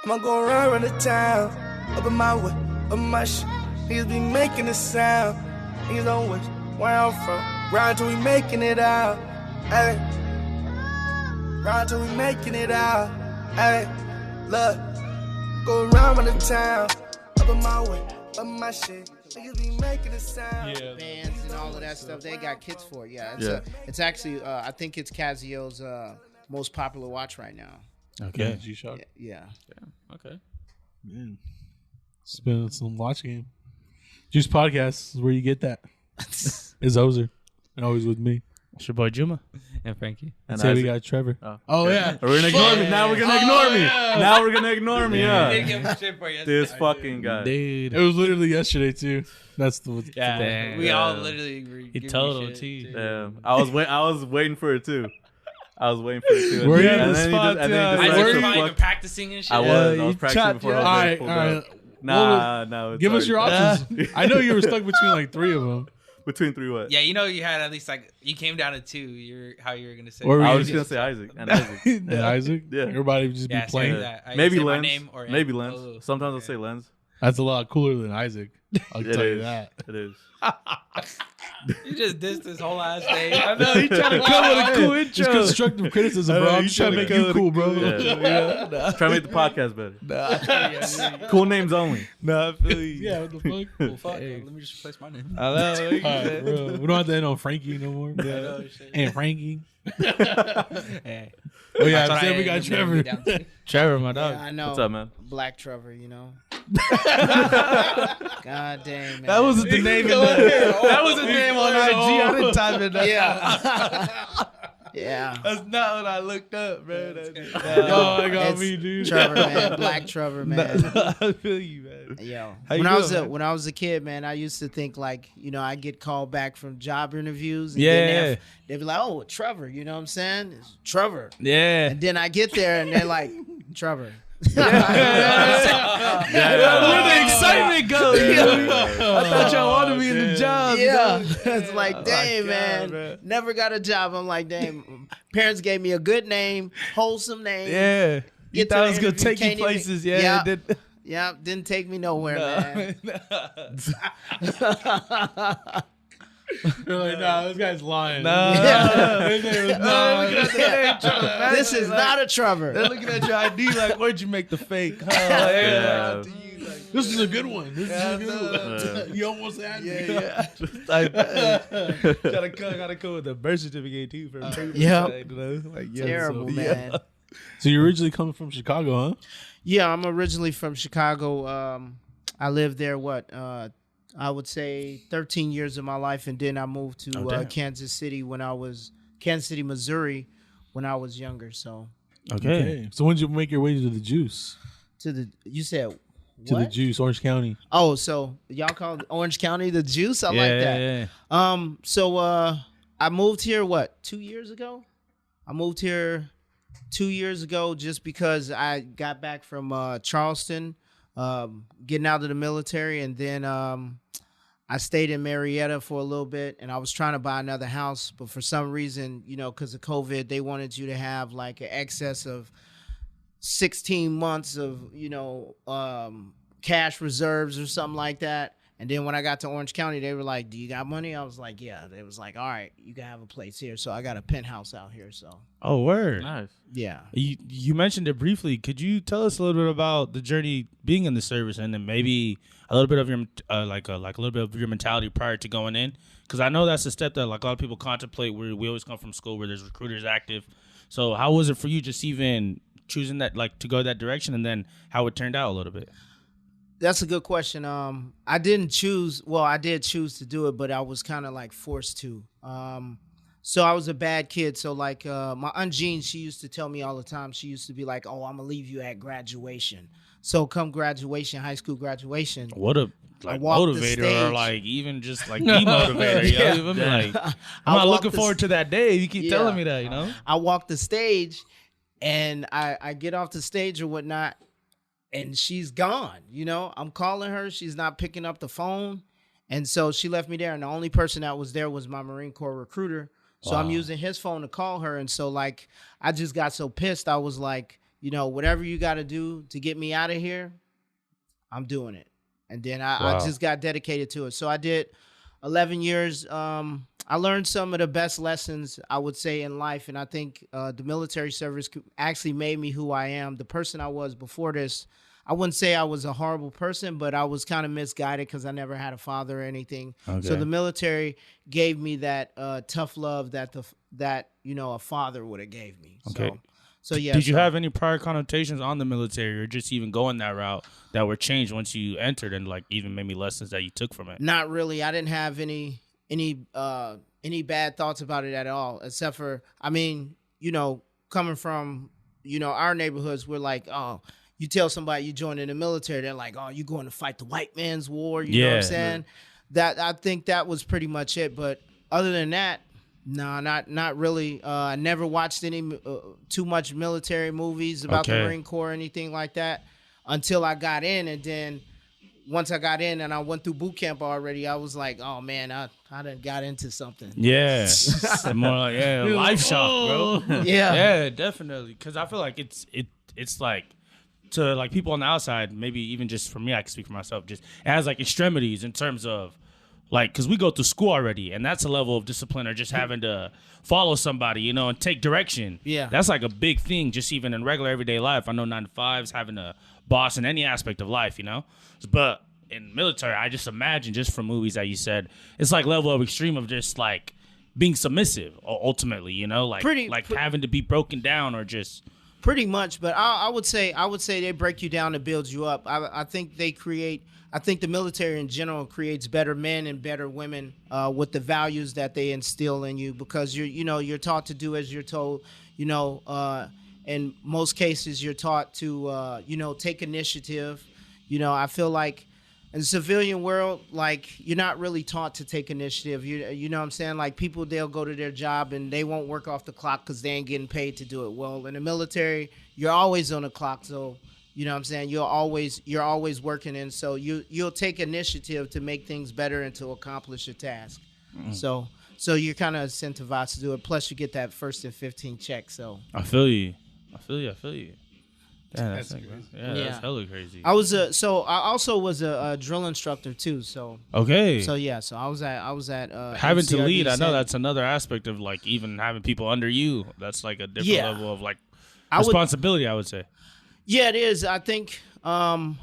I'ma go around the town, up in my way, up my shit. Niggas be making a sound. Niggas always where I'm from. Ride till we making it out. Hey. Ride till we making it out. Hey. Look. Go around the town, up in my way, up my shit. Niggas be making a sound. Yeah. Bands and all of that stuff. They got kits for it. Yeah. It's actually, I think it's Casio's most popular watch right now. Okay. G-Shock. Yeah. Okay. Man. It's been some watch game. Juice Podcast is where you get that. It's Ozer. And always with me. It's your boy Juma and Frankie. And say we got Trevor. Oh yeah. We're gonna ignore me. Now we're gonna ignore me. Yeah. Now we're gonna ignore me. Yeah. Yeah. Give him shit for yesterday. This fucking guy. Dude. It was literally yesterday too. That's the Yeah. We all literally agree. He total T. Yeah. I was waiting for it too. I was waiting for it too. Were you And in the then he spot, and then I he was just probably fuck- even practicing and shit. I was practicing chopped before you I All was right, pulled all up. right. No. Give us your options. I know you were stuck between like three of them. Between three what? Yeah, you know you had at least like you came down to two. How you were gonna say? Or I we was just gonna say Isaac and Isaac. And Isaac. Yeah. Everybody would just Yeah, be playing. say that. I Maybe say my Lens. name or Maybe M. Lens. Oh, Sometimes I'll okay. say Lens. That's a lot cooler than Isaac. I'll It tell you is. that. It is. You just dissed this whole ass day. I know he trying to come with a cool It's intro. constructive criticism, bro. I'm just trying to make you cool, bro. Yeah. Try to make the podcast better. Cool names only. Nah, I feel you. Yeah, what the fuck? Well, fuck. Let me just replace my name. I know. All right, bro. We don't have to end on Frankie no more. And Frankie. Hey. Oh yeah, That's what said I we got ended up Trevor. getting down to. Trevor, my dog. Yeah, I know. What's up, man? Black Trevor, you know. God damn, man. That wasn't the name in the. That was the name on IG. I didn't type it down. Yeah. Yeah. That's not what I looked up, bro. Oh, I got It's me, dude. Trevor, man. Black Trevor, man. I feel you, man. Yo. How you When doing, man? I was a kid, man, I used to think like, you know, I get called back from job interviews. And Yeah. then they'd be like, oh, Trevor, you know what I'm saying? It's Trevor. Yeah. And then I get there and they're like, Trevor. Where the excitement go? I thought y'all wanted me in the job. Yeah, you know? it's like, dang, God, man, bro. never got a job. I'm like, dang, parents gave me a good name, wholesome name. Yeah. You Get to thought the it was gonna interview, take you can't even- places. Yeah. Yeah. It did. Yeah, didn't take me nowhere, man. You're like, nah, this guy's lying. Nah. His name is This is not a Trevor. They're looking at your ID like, where'd you make the fake? Huh? Yeah. This is a good one. This is a good Yeah. one. You almost had me. Yeah. Like, gotta come with the birth certificate too. For Yeah. Like, yeah, Terrible, so, man. Yeah. So you're originally coming from Chicago, huh? Yeah, I'm originally from Chicago. I lived there, I would say 13 years of my life, and then I moved to damn. Kansas City, Missouri, when I was younger. So Okay. So when did you make your way to the Juice? you said To the what? Juice, Orange County. Oh, so y'all call Orange County the Juice? I like that. Yeah. So I moved here 2 years ago? I moved here 2 years ago just because I got back from Charleston, getting out of the military, and then I stayed in Marietta for a little bit, and I was trying to buy another house, but for some reason, you know, because of COVID, they wanted you to have like an excess of 16 months of, you know, cash reserves or something like that. And then when I got to Orange County, they were like, do you got money? I was like, yeah. They was like, all right, you can have a place here. So I got a penthouse out here. So, Oh, word. Nice. yeah. You mentioned it briefly. Could you tell us a little bit about the journey being in the service, and then maybe a little bit of your like a little bit of your mentality prior to going in? Because I know that's a step that like a lot of people contemplate. Where we always come from school where there's recruiters active. So how was it for you just even choosing that, like, to go that direction, and then how it turned out a little bit? That's a good question. I didn't choose. Well, I did choose to do it, but I was kind of like forced to. So I was a bad kid. So like my Aunt Jean, she used to tell me all the time. She used to be like, "Oh, I'm gonna leave you at graduation." So come graduation, high school graduation. What a like walked the motivator, or stage. like even just like demotivator. Yeah. You know? Like, I I'm not walked looking the forward to that day. You keep Yeah. telling me that, you know. I walk the stage, and I get off the stage or whatnot, and she's gone. You know, I'm calling her. She's not picking up the phone. And so she left me there. And the only person that was there was my Marine Corps recruiter. So I'm using his phone to call her. And so, like, I just got so pissed. I was like, whatever you got to do to get me out of here, I'm doing it. And then I Wow. just got dedicated to it. So I did 11 years. I learned some of the best lessons, I would say, in life. And I think the military service actually made me who I am. The person I was before this, I wouldn't say I was a horrible person, but I was kind of misguided because I never had a father or anything. Okay. So the military gave me that tough love that a father would have gave me. Okay. So yeah. Did you have any prior connotations on the military, or just even going that route that were changed once you entered, and like even maybe lessons that you took from it? Not really. I didn't have any bad thoughts about it at all, except for, coming from, our neighborhoods, we're like, oh, you tell somebody you joined in the military, they're like, oh, you going to fight the white man's war. You know what I'm saying? That, I think that was pretty much it. But other than that, no, not really. I never watched any too much military movies about the Marine Corps or anything like that until I got in. And then once I got in and I went through boot camp already, I was like, oh man, I done got into something. Yeah. More like, life shock, bro. Yeah, definitely. Because I feel like it's like, to like people on the outside, maybe even just for me, I can speak for myself, just it has like extremities in terms of like, because we go through school already, and that's a level of discipline, or just having to follow somebody, and take direction. Yeah. That's like a big thing, just even in regular everyday life. I know 9 to 5s, having a boss in any aspect of life, But in military, I just imagine, just from movies that you said, it's like level of extreme of just like being submissive, ultimately, having to be broken down or just. Pretty much, but I would say they break you down and build you up. I think the military in general creates better men and better women with the values that they instill in you, because you're taught to do as you're told. In most cases you're taught to take initiative. I feel like in the civilian world, like, you're not really taught to take initiative. You know what I'm saying? Like, people, they'll go to their job and they won't work off the clock because they ain't getting paid to do it. Well, in the military, you're always on the clock, so you know what I'm saying? You're always working, and so you'll take initiative to make things better and to accomplish a task. So you're kind of incentivized to do it. Plus, you get that first and 15 check. So I feel you. Damn, that's crazy. That's hella crazy. I also was a drill instructor too. So okay. So I was at having to MCRD lead. I know Center. that's another aspect of like even having people under you. That's like a different level of like I responsibility. I would say. Yeah, it is. I think out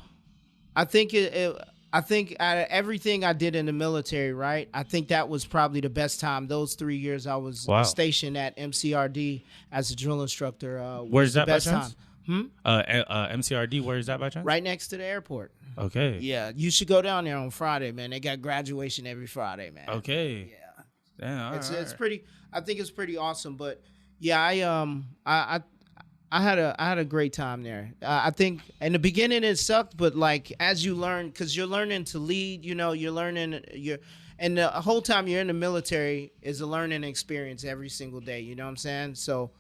of everything I did in the military, right? I think that was probably the best time. Those 3 years I was stationed at MCRD as a drill instructor. Where's that the best by chance? time. MCRD, where is that by chance? Right next to the airport. Okay. Yeah, you should go down there on Friday, man. They got graduation every Friday, man. Okay. Yeah. Damn. It's pretty. I think it's pretty awesome. But yeah, I had a great time there. I think in the beginning it sucked, but like as you learn, because you're learning to lead, you're learning and the whole time you're in the military is a learning experience every single day. You know what I'm saying? So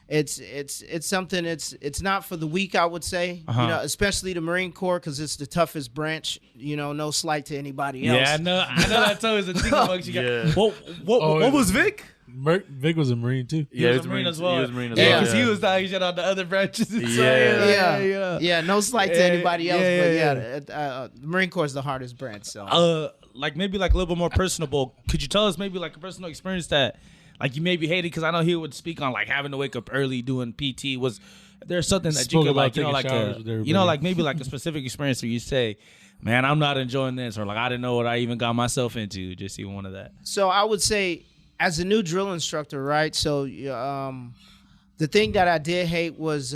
it's something. It's not for the weak, I would say. Especially the Marine Corps, because it's the toughest branch. No slight to anybody else. Yeah, I know that's always a thing amongst you guys. What was Vic? Vic was a Marine too. He was a Marine as well. He was a Marine as Yeah, well. because he was talking shit on the other branches. Yeah. No slight to anybody else, but the Marine Corps is the hardest branch. So, like maybe like a little bit more personable. Could you tell us maybe like a personal experience that like you maybe hated? Because I know he would speak on like having to wake up early doing PT. Was there something that you could like like maybe like a specific experience where you say, man, I'm not enjoying this, or like I didn't know what I even got myself into. Just even one of that. So I would say, as a new drill instructor, right? So the thing that I did hate was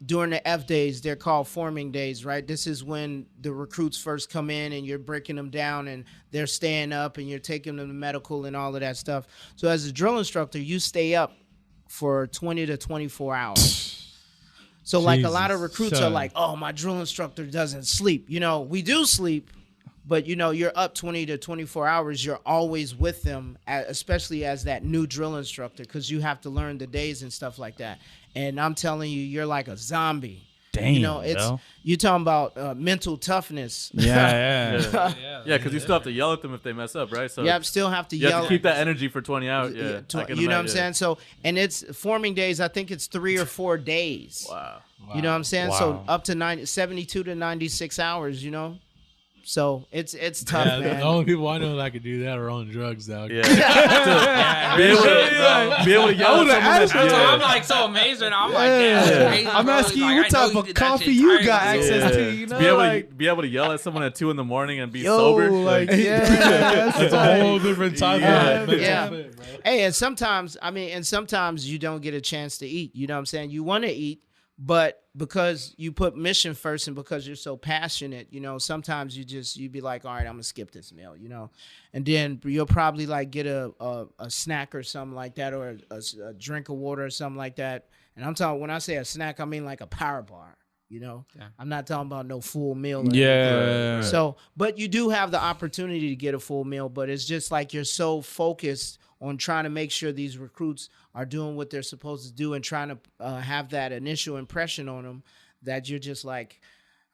during the F days, they're called forming days, right? This is when the recruits first come in and you're breaking them down and they're staying up and you're taking them to medical and all of that stuff. So as a drill instructor, you stay up for 20 to 24 hours. So like a lot of recruits are like, oh, my drill instructor doesn't sleep. We do sleep. But, you're up 20 to 24 hours. You're always with them, especially as that new drill instructor, because you have to learn the days and stuff like that. And I'm telling you, you're like a zombie. Damn, you know, it's yo. you talking about mental toughness. Yeah. Yeah, because you still have to yell at them if they mess up, right? So You still have to you yell. have to keep that energy for 20 hours. Yeah, I can you know what I'm imagine. saying? So, and it's forming days. I think it's 3 or 4 days. Wow. You know what I'm saying? Wow. So up to 72 to 96 hours. You know, so it's tough, Yeah, man. the only people I know that could do that are on drugs, dog. Yeah. Be able to yell at someone that's So I'm like so amazed right now. I'm like, damn, that's crazy, I'm bro. asking you Like, what I know type he of did that coffee shit you tirelessly. got access to, you know? be able to yell at someone at 2 a.m. and be yo, sober. like, yeah, That's a whole different type of mental Yeah. fit, bro. Hey, and sometimes you don't get a chance to eat. You know what I'm saying? You want to eat, but because you put mission first and because you're so passionate, you know, sometimes you be like, all right, I'm gonna skip this meal, you know, and then you'll probably like get a snack or something like that, or a drink of water or something like that. And I'm talking, when I say a snack, I mean like a power bar. You know, I'm not talking about no full meal. Or Yeah. anything. So, but you do have the opportunity to get a full meal, but it's just like you're so focused on trying to make sure these recruits are doing what they're supposed to do and trying to have that initial impression on them that you're just like,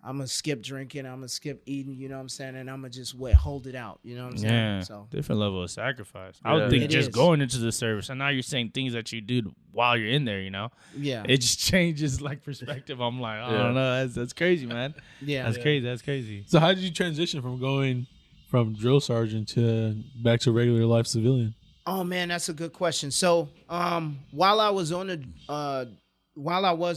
I'm going to skip drinking, I'm going to skip eating, you know what I'm saying? And I'm going to just hold it out, you know what I'm saying? Yeah. So, Different level of sacrifice. I would Yeah. think It just is. going into the service, and now you're saying things that you do while you're in there, you know? yeah. It just changes like perspective. I'm like, I don't know. That's crazy, man. Yeah. That's crazy. That's crazy. So how did you transition from going from drill sergeant to back to regular life civilian? Oh man, that's a good question. So, while I was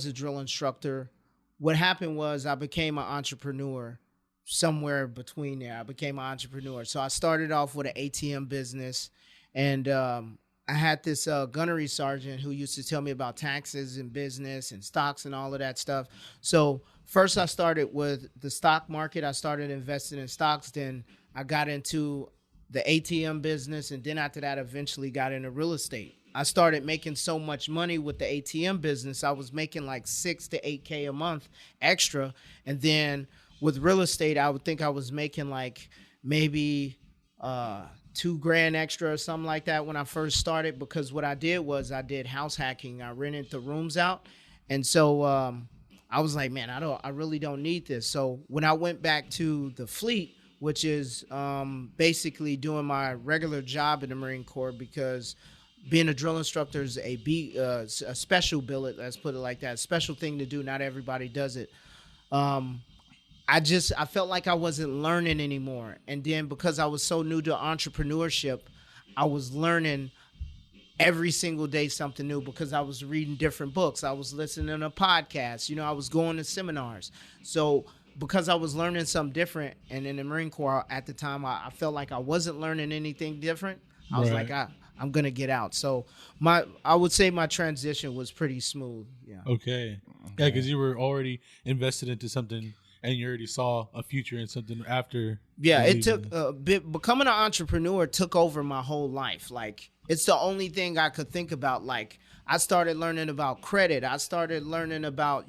a drill instructor, what happened was I became an entrepreneur somewhere between there. I became an entrepreneur. So I started off with an ATM business, and I had this gunnery sergeant who used to tell me about taxes and business and stocks and all of that stuff. So first I started with the stock market. I started investing in stocks. Then I got into the ATM business, and then after that, eventually got into real estate. I started making so much money with the ATM business. I was making like 6 to 8K a month extra, and then with real estate, I would think I was making like maybe $2,000 extra or something like that when I first started. Because what I did was I did house hacking. I rented the rooms out, and so I was like, man, I really don't need this. So when I went back to the fleet, which is basically doing my regular job in the Marine Corps, because being a drill instructor is a special billet, let's put it like that, special thing to do. Not everybody does it. I felt like I wasn't learning anymore. And then because I was so new to entrepreneurship, I was learning every single day something new, because I was reading different books. I was listening to podcasts. You know, I was going to seminars. So because I was learning something different, and in the Marine Corps at the time, I felt like I wasn't learning anything different. I was like, I'm going to get out. So I would say my transition was pretty smooth. Yeah. Okay. Yeah, because you were already invested into something and you already saw a future in something after. Yeah, you it leaving took this. a bit. Becoming an entrepreneur took over my whole life. Like, it's the only thing I could think about. Like, I started learning about credit. I started learning about,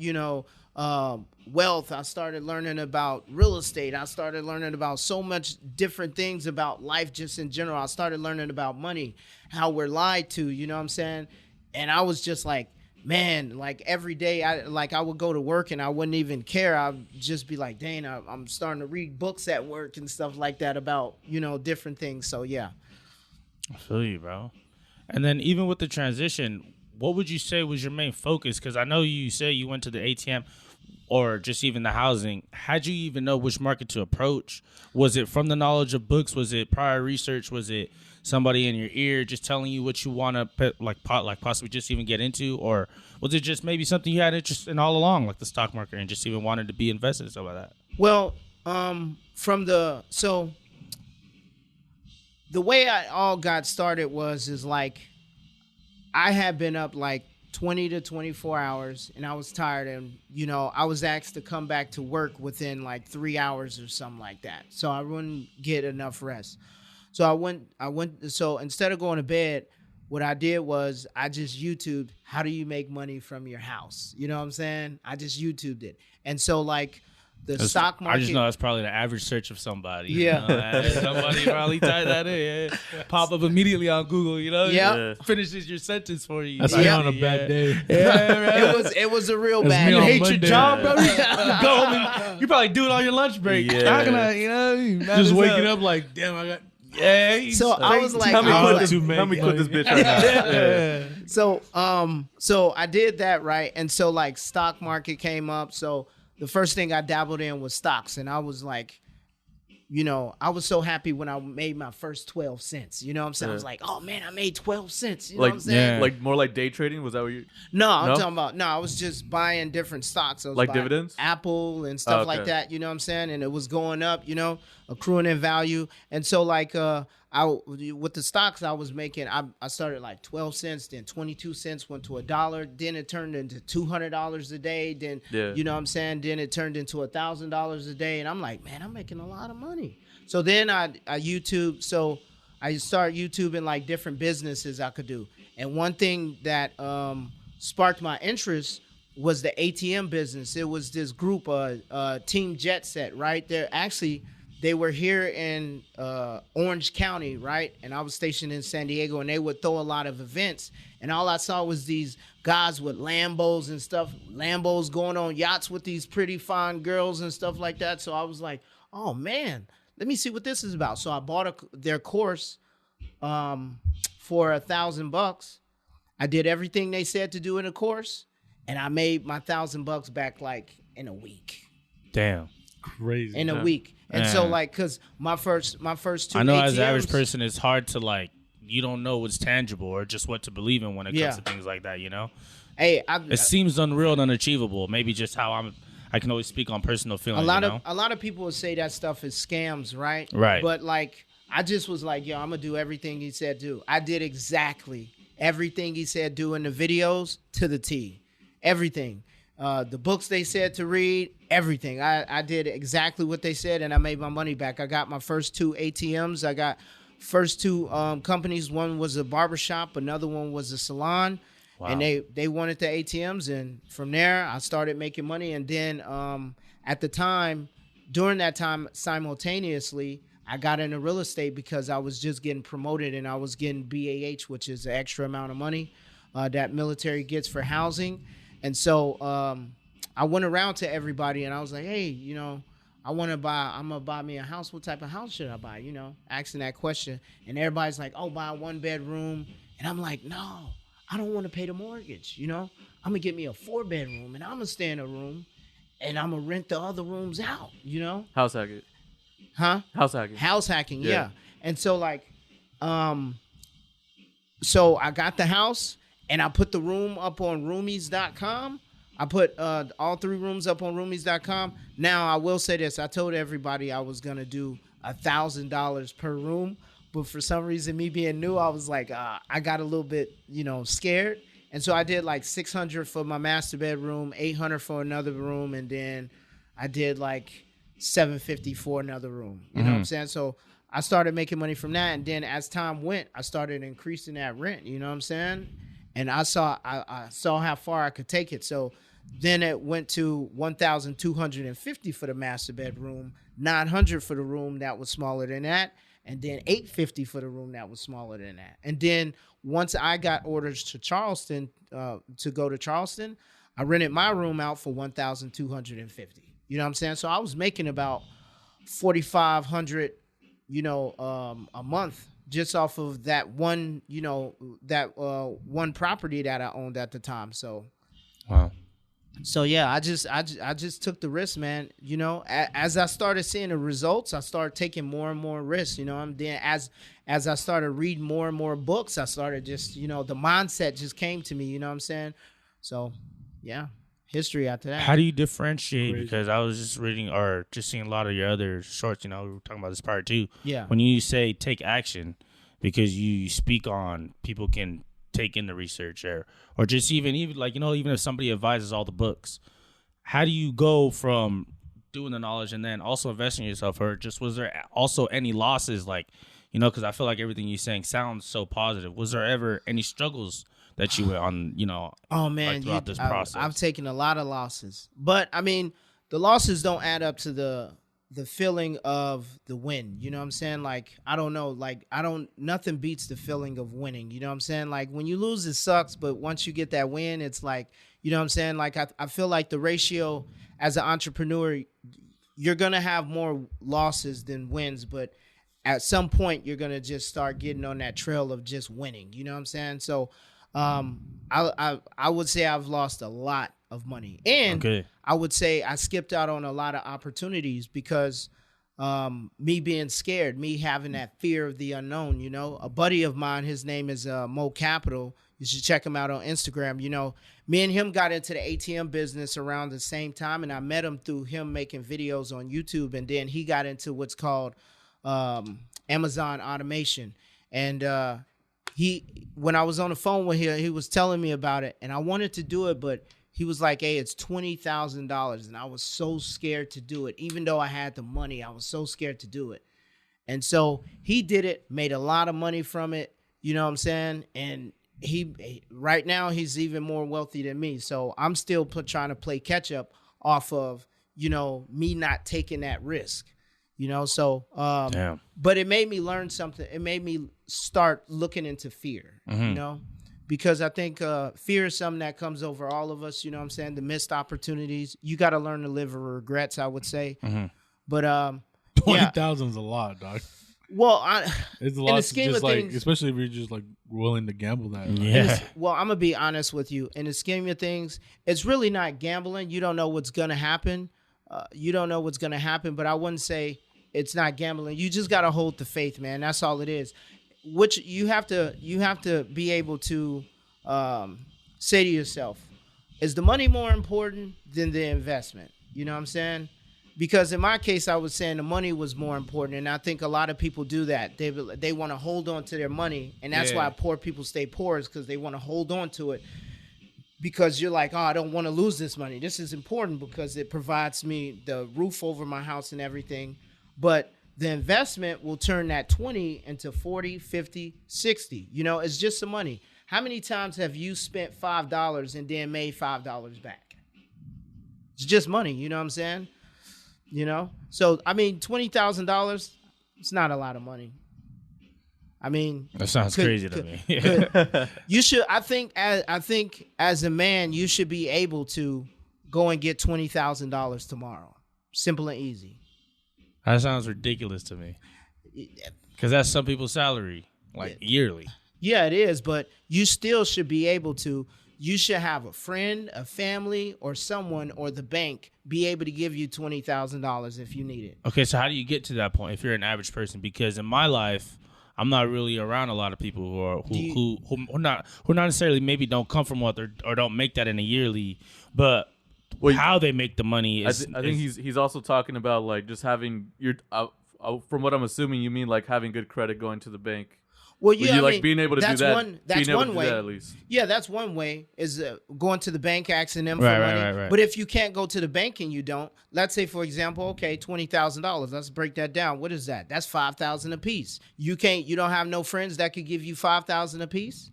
wealth. I started learning about real estate. I started learning about so much different things about life just in general. I started learning about money, how we're lied to, you know what I'm saying? And I was just like, man, like every day I would go to work and I wouldn't even care. I'd just be like, dang, I'm starting to read books at work and stuff like that about, different things. So yeah. I feel you, bro. And then even with the transition, what would you say was your main focus? Because I know you say you went to the ATM or just even the housing. How'd you even know which market to approach? Was it from the knowledge of books? Was it prior research? Was it somebody in your ear just telling you what you want to possibly just even get into? Or was it just maybe something you had interest in all along, like the stock market, and just even wanted to be invested and stuff like that? Well, the way I all got started is like, I had been up like 20 to 24 hours and I was tired, and I was asked to come back to work within like 3 hours or something like that, so I wouldn't get enough rest. So so instead of going to bed, what I did was I just YouTubed, how do you make money from your house? You know what I'm saying? I just YouTubed it. And so like the stock market. I just know that's probably the average search of somebody. Yeah. Somebody probably type that in. Yeah. Pop up immediately on Google, you know? Yeah. Finishes your sentence for you. That's Like, me on a bad day. Yeah, right. It was a real That's bad. me You on hate Monday. your job, bro. You go home and you probably do it on your lunch break. Yeah. How can I, you know? you mad Just as waking hell. up like, damn, I got. Yeah. So I was like, Help me I was quit like- this. to make Help me quit this money. bitch right now. Yeah. So I did that, right? And so like stock market came up. So the first thing I dabbled in was stocks, and I was like, you know, I was so happy when I made my first 12 cents. You know what I'm saying? I was like, oh man, I made 12 cents. You know what I'm saying? Yeah. Like more like day trading. Was that what you? No, I'm No? talking about I was just buying different stocks. I was Like buying dividends? Apple and stuff Okay. like that. You know what I'm saying? And it was going up. You know, accruing in value. And so like with the stocks I was making, I started like 12 cents, then 22 cents went to $1. Then it turned into $200 a day. Then you know what I'm saying? Then it turned into $1,000 a day. And I'm like, man, I'm making a lot of money. So then I YouTube. So I started YouTubing like different businesses I could do. And one thing that sparked my interest was the ATM business. It was this group, Team Jet Set, right? They were here in Orange County, right? And I was stationed in San Diego, and they would throw a lot of events. And all I saw was these guys with Lambos and stuff, Lambos going on yachts with these pretty fine girls and stuff like that. So I was like, oh man, let me see what this is about. So I bought their course for $1,000. I did everything they said to do in the course, and I made my $1,000 back like in a week. Damn. Crazy. In a week. And so like, cause my first two I know ATMs, as an average person, it's hard to like, you don't know what's tangible or just what to believe in when it comes to things like that, you know? Hey, It seems unreal and unachievable. Maybe just how I can always speak on personal feelings. a lot of people would say that stuff is scams, right? Right. But like, I just was like, yo, I'm gonna do everything he said do. I did exactly everything he said do in the videos to the T. Everything. The books they said to read, everything. I did exactly what they said, and I made my money back. I got my first 2 ATMs. I got first 2 companies. One was a barbershop. Another one was a salon. Wow. And they wanted the ATMs. And from there, I started making money. And then during that time, simultaneously, I got into real estate because I was just getting promoted, and I was getting BAH, which is the extra amount of money that military gets for housing. And so I went around to everybody, and I was like, hey, you know, I'm going to buy me a house. What type of house should I buy? You know, asking that question. And everybody's like, oh, buy a 1-bedroom. And I'm like, no, I don't want to pay the mortgage. You know, I'm going to get me a 4-bedroom, and I'm going to stay in a room, and I'm going to rent the other rooms out, you know? House hacking. Huh? House hacking. House hacking, yeah. And so like, so I got the house, and I put the room up on roomies.com. I put all 3 rooms up on roomies.com. Now, I will say this. I told everybody I was going to do $1,000 per room. But for some reason, me being new, I was like, I got a little bit, you know, scared. And so I did like $600 for my master bedroom, $800 for another room. And then I did like $750 for another room. You know what I'm saying? So I started making money from that. And then as time went, I started increasing that rent. You know what I'm saying? And I saw how far I could take it. So then it went to $1,250 for the master bedroom, $900 for the room that was smaller than that, and then $850 for the room that was smaller than that. And then once I got orders to Charleston to go to Charleston, I rented my room out for $1,250. You know what I'm saying? So I was making about $4,500, you know, a month. Just off of that one, you know, one property that I owned at the time. So, Wow. So yeah, I just took the risk, man. You know, as I started seeing the results, I started taking more and more risks. You know, then as I started reading more and more books, I started just, you know, the mindset just came to me. You know what I'm saying? So, yeah, history after that. How do you differentiate? Because I was just reading or just seeing a lot of your other shorts. You know, we were talking about this part too. Yeah. When you say take action, because you speak on people can take in the research or just even like, you know, even if somebody advises all the books, how do you go from doing the knowledge and then also investing in yourself? Or just was there also any losses? Like, you know, because I feel like everything you're saying sounds so positive. Was there ever any struggles that you were on, you know, Oh man, like throughout this process? I've taken a lot of losses, but I mean, the losses don't add up to the feeling of the win. You know what I'm saying? Like, I don't know. Like, nothing beats the feeling of winning. You know what I'm saying? Like, when you lose, it sucks. But once you get that win, it's like, you know what I'm saying? Like, I feel like the ratio as an entrepreneur, you're going to have more losses than wins. But at some point, you're going to just start getting on that trail of just winning. You know what I'm saying? So I would say I've lost a lot of money. And I would say I skipped out on a lot of opportunities because me being scared, me having that fear of the unknown. You know, a buddy of mine, his name is Mo Capital. You should check him out on Instagram. You know, me and him got into the ATM business around the same time, and I met him through him making videos on YouTube, and then he got into what's called Amazon automation. And when I was on the phone with him, he was telling me about it, and I wanted to do it, but he was like, hey, it's $20,000. And I was so scared to do it. Even though I had the money, I was so scared to do it. And so he did it, made a lot of money from it. You know what I'm saying? And right now he's even more wealthy than me. So I'm still trying to play catch up off of, you know, me not taking that risk, you know? So, but it made me learn something. It made me start looking into fear, you know? Because I think fear is something that comes over all of us, you know what I'm saying? The missed opportunities. You got to learn to live with regrets, I would say. But 20,000 is a lot, dog. Well, it's a lot. In the scheme of things, especially if you're just like willing to gamble that. Right? Yeah. Well, I'm gonna be honest with you. In the scheme of things, it's really not gambling. You don't know what's gonna happen. But I wouldn't say it's not gambling. You just gotta hold the faith, man. That's all it is. Which you have to be able to say to yourself, is the money more important than the investment? You know what I'm saying? Because in my case, I was saying the money was more important, and I think a lot of people do that. They want to hold on to their money, and that's why poor people stay poor, is because they want to hold on to it. Because you're like, oh, I don't want to lose this money. This is important because it provides me the roof over my house and everything. But the investment will turn that 20 into 40, 50, 60. You know, it's just some money. How many times have you spent $5 and then made $5 back? It's just money, you know what I'm saying? You know? So, I mean, $20,000, it's not a lot of money. I mean, that sounds crazy to me. You should, I think as a man, you should be able to go and get $20,000 tomorrow. Simple and easy. That sounds ridiculous to me. Because that's some people's salary, like yearly. Yeah, it is. But you still should be able to. You should have a friend, a family, or someone, or the bank be able to give you $20,000 if you need it. Okay, so how do you get to that point if you're an average person? Because in my life, I'm not really around a lot of people who not necessarily maybe don't come from wealth or don't make that in a yearly, but how they make the money is. I think he's also talking about like just having your. From what I'm assuming, you mean like having good credit going to the bank. Well, yeah, you like being able to do that. That's one way. At least. Yeah, that's one way is going to the bank, asking them for money. Right. But if you can't go to the bank and you don't, let's say for example, okay, $20,000. Let's break that down. What is that? That's $5,000 a piece. You don't have no friends that could give you $5,000 a piece.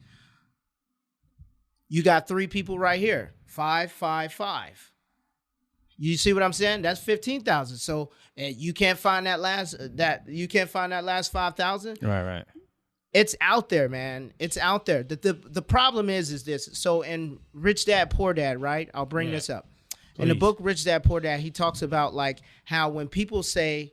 You got 3 people right here. 5, 5, 5. You see what I'm saying? That's 15,000. So you can't find that last 5,000. Right. It's out there, man. It's out there. The problem is this. So in Rich Dad, Poor Dad, right? I'll bring this up. Please. In the book Rich Dad, Poor Dad, he talks about like how when people say,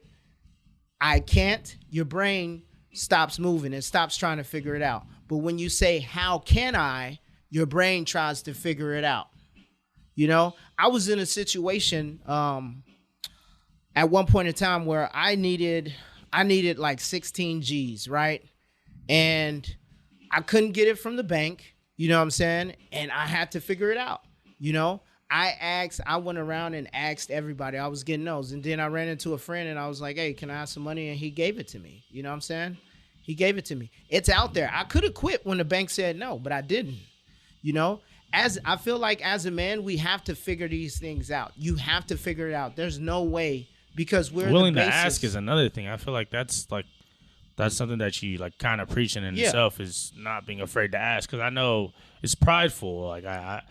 I can't, your brain stops moving and stops trying to figure it out. But when you say, how can I, your brain tries to figure it out. You know, I was in a situation at one point in time where I needed like 16 G's, right? And I couldn't get it from the bank, you know what I'm saying? And I had to figure it out, you know? I went around and asked everybody. I was getting those. And then I ran into a friend and I was like, hey, can I have some money? And he gave it to me. You know what I'm saying? He gave it to me. It's out there. I could have quit when the bank said no, but I didn't, you know? I feel like as a man, we have to figure these things out. You have to figure it out. There's no way because we're willing to ask is another thing. I feel like that's something that you like kind of preaching in itself is not being afraid to ask. Because I know it's prideful. Like I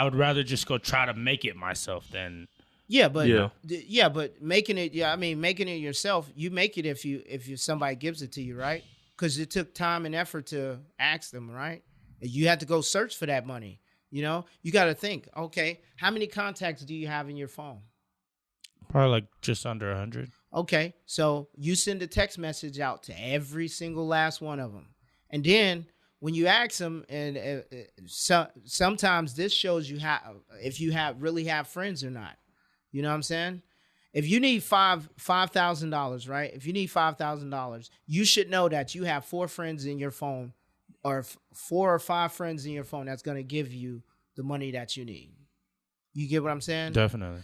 would rather just go try to make it myself than Yeah, but Yeah. but making it, I mean, making it yourself. You make it if somebody gives it to you, right? Because it took time and effort to ask them, right? You had to go search for that money. You know, you got to think. Okay, how many contacts do you have in your phone? Probably like just under 100. Okay, so you send a text message out to every single last one of them, and then when you ask them, and sometimes this shows you how if you really have friends or not. You know what I'm saying? If you need $5,000, right? If you need $5,000, you should know that you have 4 friends in your phone, or 4 or 5 friends in your phone that's going to give you the money that you need. You get what I'm saying? Definitely.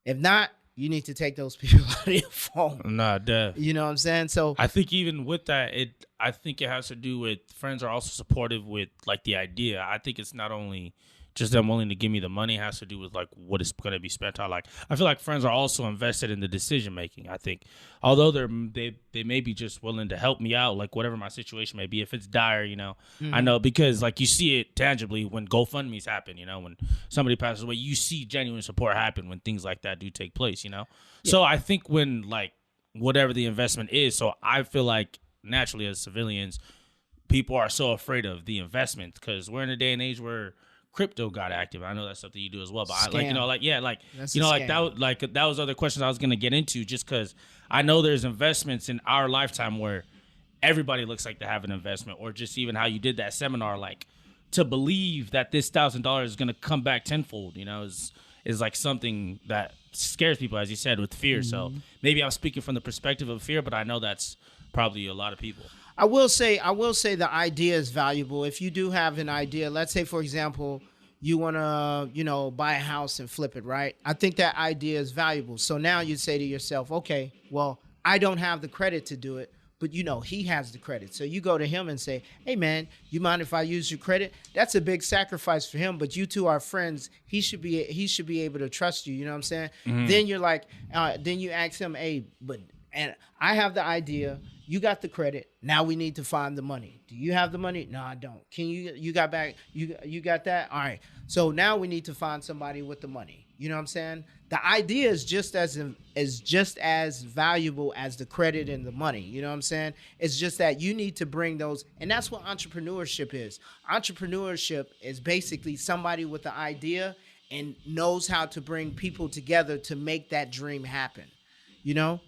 If not, you need to take those people out of your phone. Nah, def. You know what I'm saying? So I think even with that, I think it has to do with friends are also supportive with like the idea. I think it's not only just them willing to give me the money, it has to do with like what is going to be spent on. Like I feel like friends are also invested in the decision making. I think although they may be just willing to help me out, like whatever my situation may be, if it's dire, you know, I know because like you see it tangibly when GoFundMe's happen, you know, when somebody passes away, you see genuine support happen when things like that do take place, you know. Yeah. So I think when like whatever the investment is, so I feel like naturally as civilians, people are so afraid of the investment because we're in a day and age where crypto got active. I know that's something you do as well, but I, like, you know, like, yeah, like, that's you know, like that was other questions I was going to get into just because I know there's investments in our lifetime where everybody looks like they have an investment, or just even how you did that seminar, like to believe that this $1,000 is going to come back tenfold, you know, is like something that scares people, as you said, with fear. So maybe I'm speaking from the perspective of fear, but I know that's probably a lot of people. I will say the idea is valuable. If you do have an idea, let's say, for example, you want to, you know, buy a house and flip it, right? I think that idea is valuable. So now you say to yourself, okay, well, I don't have the credit to do it, but, you know, he has the credit. So you go to him and say, hey, man, you mind if I use your credit? That's a big sacrifice for him, but you two are friends. He should be able to trust you. You know what I'm saying? Then you're like, then you ask him, hey, and I have the idea. You got the credit. Now we need to find the money. Do you have the money? No, I don't. Can you got back? You got that? All right. So now we need to find somebody with the money. You know what I'm saying? The idea is just as valuable as the credit and the money. You know what I'm saying? It's just that you need to bring those, and that's what entrepreneurship is. Entrepreneurship is basically somebody with the idea and knows how to bring people together to make that dream happen. You know?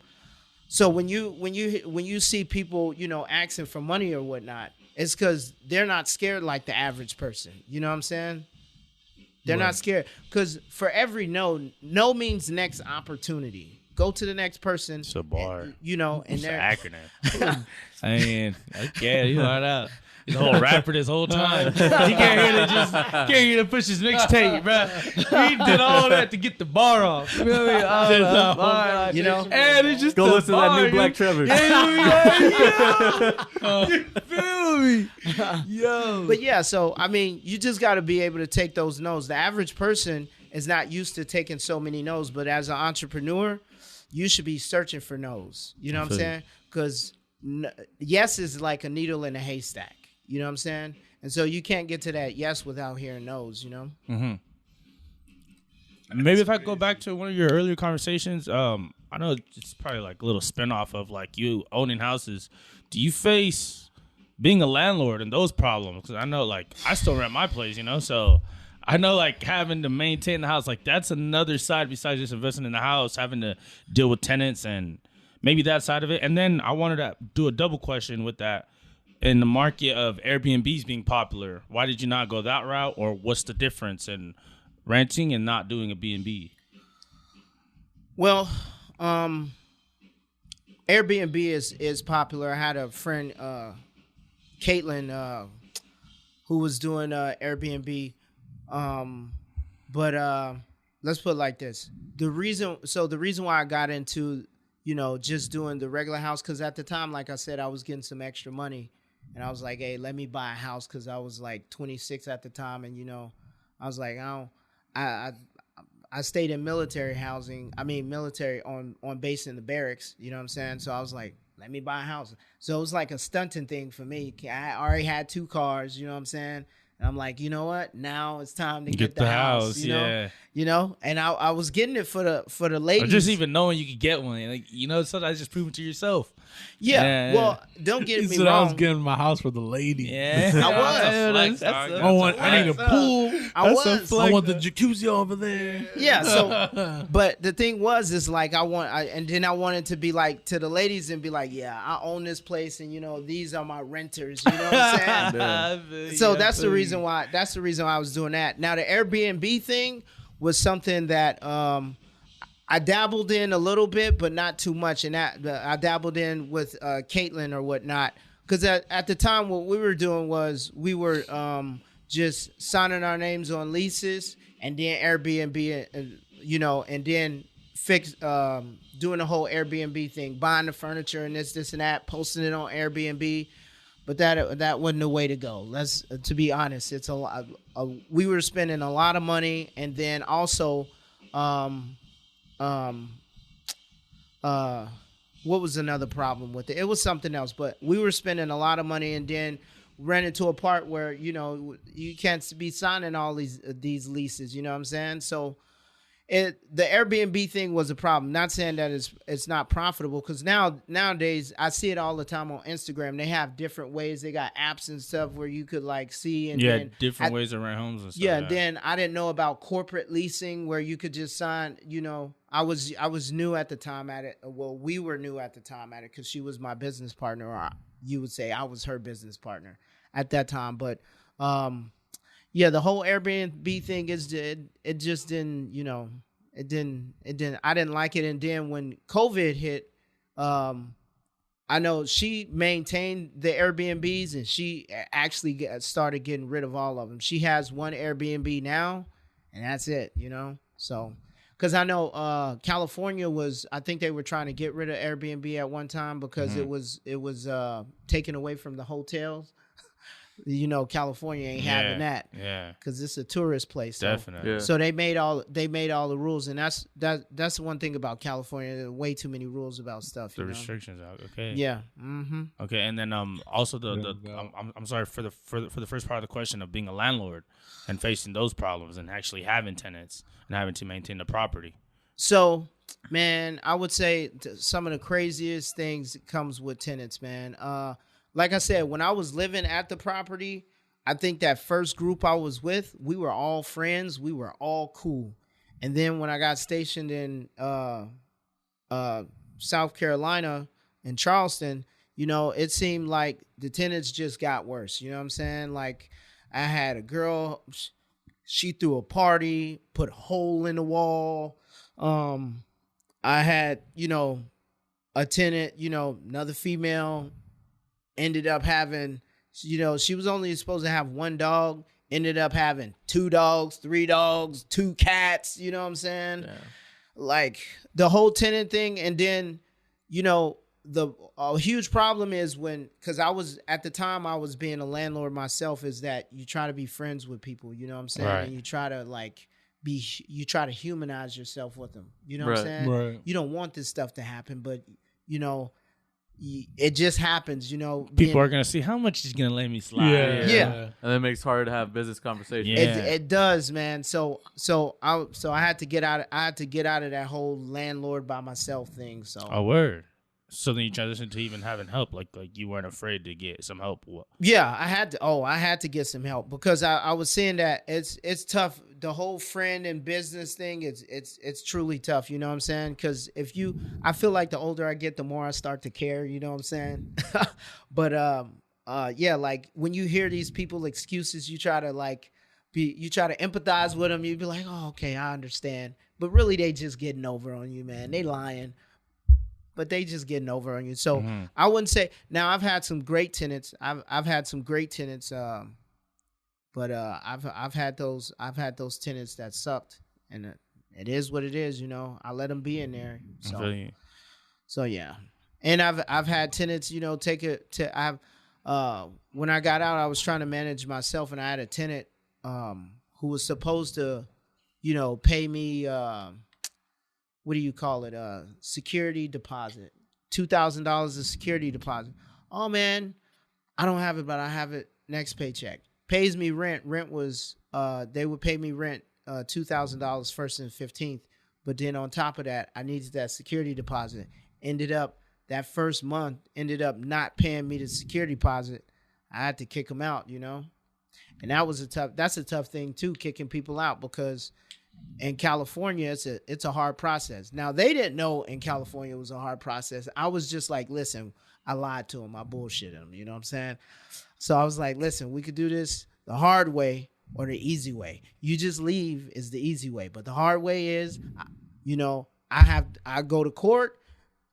So when you see people, you know, asking for money or whatnot, it's because they're not scared like the average person. You know what I'm saying? They're not scared because for every no means next opportunity. Go to the next person. It's a bar. And, you know, and it's they're an acronym. I mean, okay, you learn out. He's a whole rapper this whole time. He can't hear to push his mixtape, bro. He did all that to get the bar off. You know what I mean? You know, and it's just go listen bar, to that new Black Trevor. You feel me? Yo. But yeah, so I mean, you just got to be able to take those no's. The average person is not used to taking so many no's, but as an entrepreneur, you should be searching for no's. You know what I'm saying? Because yes is like a needle in a haystack. You know what I'm saying? And so you can't get to that yes without hearing no's, you know? Mm-hmm. Maybe if I go back to one of your earlier conversations, I know it's probably like a little spinoff of like you owning houses. Do you face being a landlord and those problems? Because I know like I still rent my place, you know? So I know like having to maintain the house, like that's another side besides just investing in the house, having to deal with tenants and maybe that side of it. And then I wanted to do a double question with that. In the market of Airbnbs being popular, why did you not go that route, or what's the difference in renting and not doing a B&B? Well, Airbnb is popular. I had a friend, Caitlin, who was doing Airbnb, but let's put it like this: the reason why I got into, you know, just doing the regular house, because at the time, like I said, I was getting some extra money. And I was like, hey, let me buy a house, because I was like 26 at the time. And, you know, I was like, I stayed in military housing. I mean, military on base in the barracks. You know what I'm saying? So I was like, let me buy a house. So it was like a stunting thing for me. I already had 2 cars. You know what I'm saying? And I'm like, you know what? Now it's time to Get the house. yeah. And I was getting it for the Or ladies. just even knowing you could get one. Like, sometimes just prove it to yourself. Yeah. Well, don't get He me said wrong. I was getting my house for the lady. Yeah. I was. I need a pool. I was. I want the jacuzzi over there. Yeah. So, but the thing is like and then I wanted to be like to the ladies and be like, yeah, I own this place, and these are my renters. You know what I'm saying? So that's the reason why. That's the reason why I was doing that. Now the Airbnb thing was something that I dabbled in a little bit, but not too much. And that I dabbled in with Caitlin or whatnot, because at the time what we were doing was we were just signing our names on leases, and then Airbnb, and then doing the whole Airbnb thing, buying the furniture and this and that, posting it on Airbnb. But that wasn't the way to go. Let's to be honest, it's a lot. We were spending a lot of money, and then also, what was another problem with it? It was something else, but we were spending a lot of money, and then ran into a part where you can't be signing all these leases. You know what I'm saying? So the Airbnb thing was a problem. Not saying that it's not profitable, because nowadays I see it all the time on Instagram. They have different ways. They got apps and stuff where you could like see and different ways to rent homes and stuff. Yeah, then I didn't know about corporate leasing where you could just sign. I was new at the time at it. Well, we were new at the time at it because she was my business partner, or you would say I was her business partner at that time. But yeah, the whole Airbnb thing it just didn't, it didn't, I didn't like it. And then when COVID hit, I know she maintained the Airbnbs, and she actually started getting rid of all of them. She has one Airbnb now, and that's it, So, because I know California I think they were trying to get rid of Airbnb at one time because it was taken away from the hotels. California ain't having that. Yeah, because it's a tourist place. So. Definitely. Yeah. So they made all the rules, and that's the one thing about California. There are way too many rules about stuff. The restrictions out. Okay. Yeah. Mm-hmm. Okay, and then also I'm sorry for the first part of the question of being a landlord and facing those problems and actually having tenants and having to maintain the property. So, man, I would say some of the craziest things comes with tenants, man. Like I said, when I was living at the property, I think that first group I was with, we were all friends. We were all cool. And then when I got stationed in South Carolina, in Charleston, it seemed like the tenants just got worse. You know what I'm saying? Like, I had a girl, she threw a party, put a hole in the wall. I had, a tenant, another female, ended up having, she was only supposed to have one dog, ended up having 2 dogs, 3 dogs, 2 cats, you know what I'm saying? Yeah. Like the whole tenant thing. And then, a huge problem is because at the time I was being a landlord myself, is that you try to be friends with people, you know what I'm saying? Right. And you try to you try to humanize yourself with them, you know what I'm saying? Right. You don't want this stuff to happen, but it just happens, People are gonna see how much he's gonna let me slide. Yeah. And it makes it harder to have business conversations. Yeah. It does, man. So I had to get out. I had to get out of that whole landlord by myself thing. So a word. So then you transitioned to even having help, like you weren't afraid to get some help. Yeah, I had to. I had to get some help because I was seeing that it's tough. The whole friend and business thing, it's truly tough. You know what I'm saying? Because I feel like the older I get, the more I start to care. You know what I'm saying? But yeah, like when you hear these people excuses, you try to empathize with them. You be like, oh, okay, I understand. But really, they just getting over on you, man. They lying. But they just getting over on you. So I wouldn't say. Now I've had some great tenants. I've had some great tenants. But I've had those tenants that sucked, and it is what it is. I let them be in there. So yeah. And I've had tenants. Take it to. When I got out, I was trying to manage myself, and I had a tenant who was supposed to, pay me. What do you call it? Security deposit. $2,000 of security deposit. Oh man, I don't have it, but I have it next paycheck. pays me rent. Rent was they would pay me rent $2,000 first and 15th, but then on top of that, I needed that security deposit. Ended up that first month not paying me the security deposit. I had to kick them out, and that's a tough thing too, kicking people out, because in California it's a hard process. Now they didn't know in California it was a hard process. I was just like, listen, I lied to them, I bullshitted them, you know what I'm saying? So I was like, listen, we could do this the hard way or the easy way. You just leave is the easy way, but the hard way is, I go to court.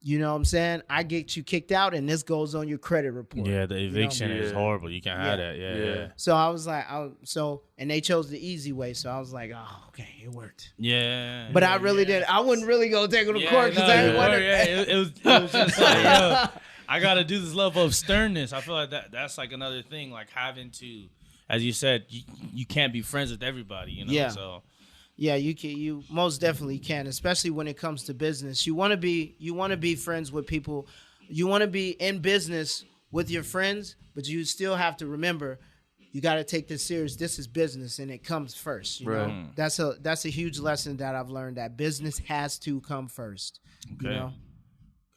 You know what I'm saying? I get you kicked out, and this goes on your credit report. Yeah, the eviction is horrible. You can't have that. Yeah. So I was like, and they chose the easy way. So I was like, oh, okay, it worked. Yeah. But I really didn't. I wouldn't really go take them to court because I didn't want to. It was just like, yo, I got to do this level of sternness. I feel like that's like another thing, like having to, as you said, you can't be friends with everybody, Yeah. So. Yeah, you can. You most definitely can, especially when it comes to business. You want to be friends with people. You want to be in business with your friends, but you still have to remember, you got to take this serious. This is business, and it comes first. You know, that's a huge lesson that I've learned, that business has to come first. Okay. You know?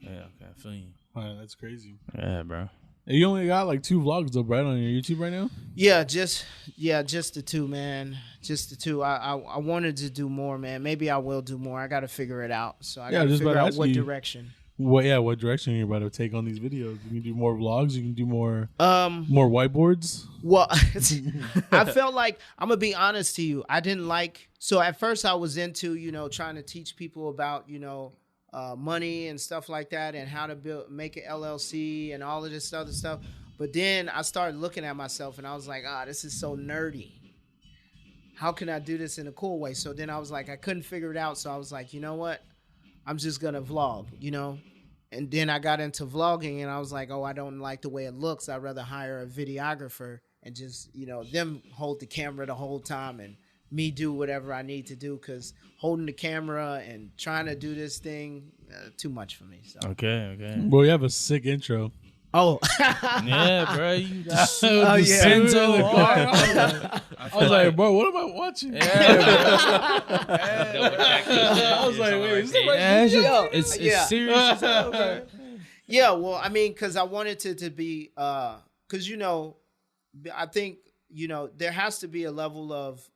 Okay. I feel you. Wow, that's crazy. Yeah, bro. You only got like 2 vlogs though, right, on your YouTube right now? Yeah, just the 2, man. Just the 2. I wanted to do more, man. Maybe I will do more. I got to figure it out. So I got to figure out what direction. What direction you're about to take on these videos? You can do more vlogs. You can do more whiteboards. Well, I felt like, I'm gonna be honest to you. I didn't like. So at first I was into trying to teach people about money and stuff like that, and how to make an LLC and all of this other stuff. But then I started looking at myself and I was like, this is so nerdy. How can I do this in a cool way? So then I was like, I couldn't figure it out. So I was like, you know what? I'm just going to vlog, And then I got into vlogging and I was like, I don't like the way it looks. I'd rather hire a videographer and just, them hold the camera the whole time and me do whatever I need to do, because holding the camera and trying to do this thing, too much for me. So. Okay. Well, you have a sick intro. Oh. Yeah, bro. You just yeah. I was like, bro, what am I watching? Double check I was like, wait, is it's serious as hell, bro. Yeah, well, I mean, because I wanted it to be, because, I think, there has to be a level of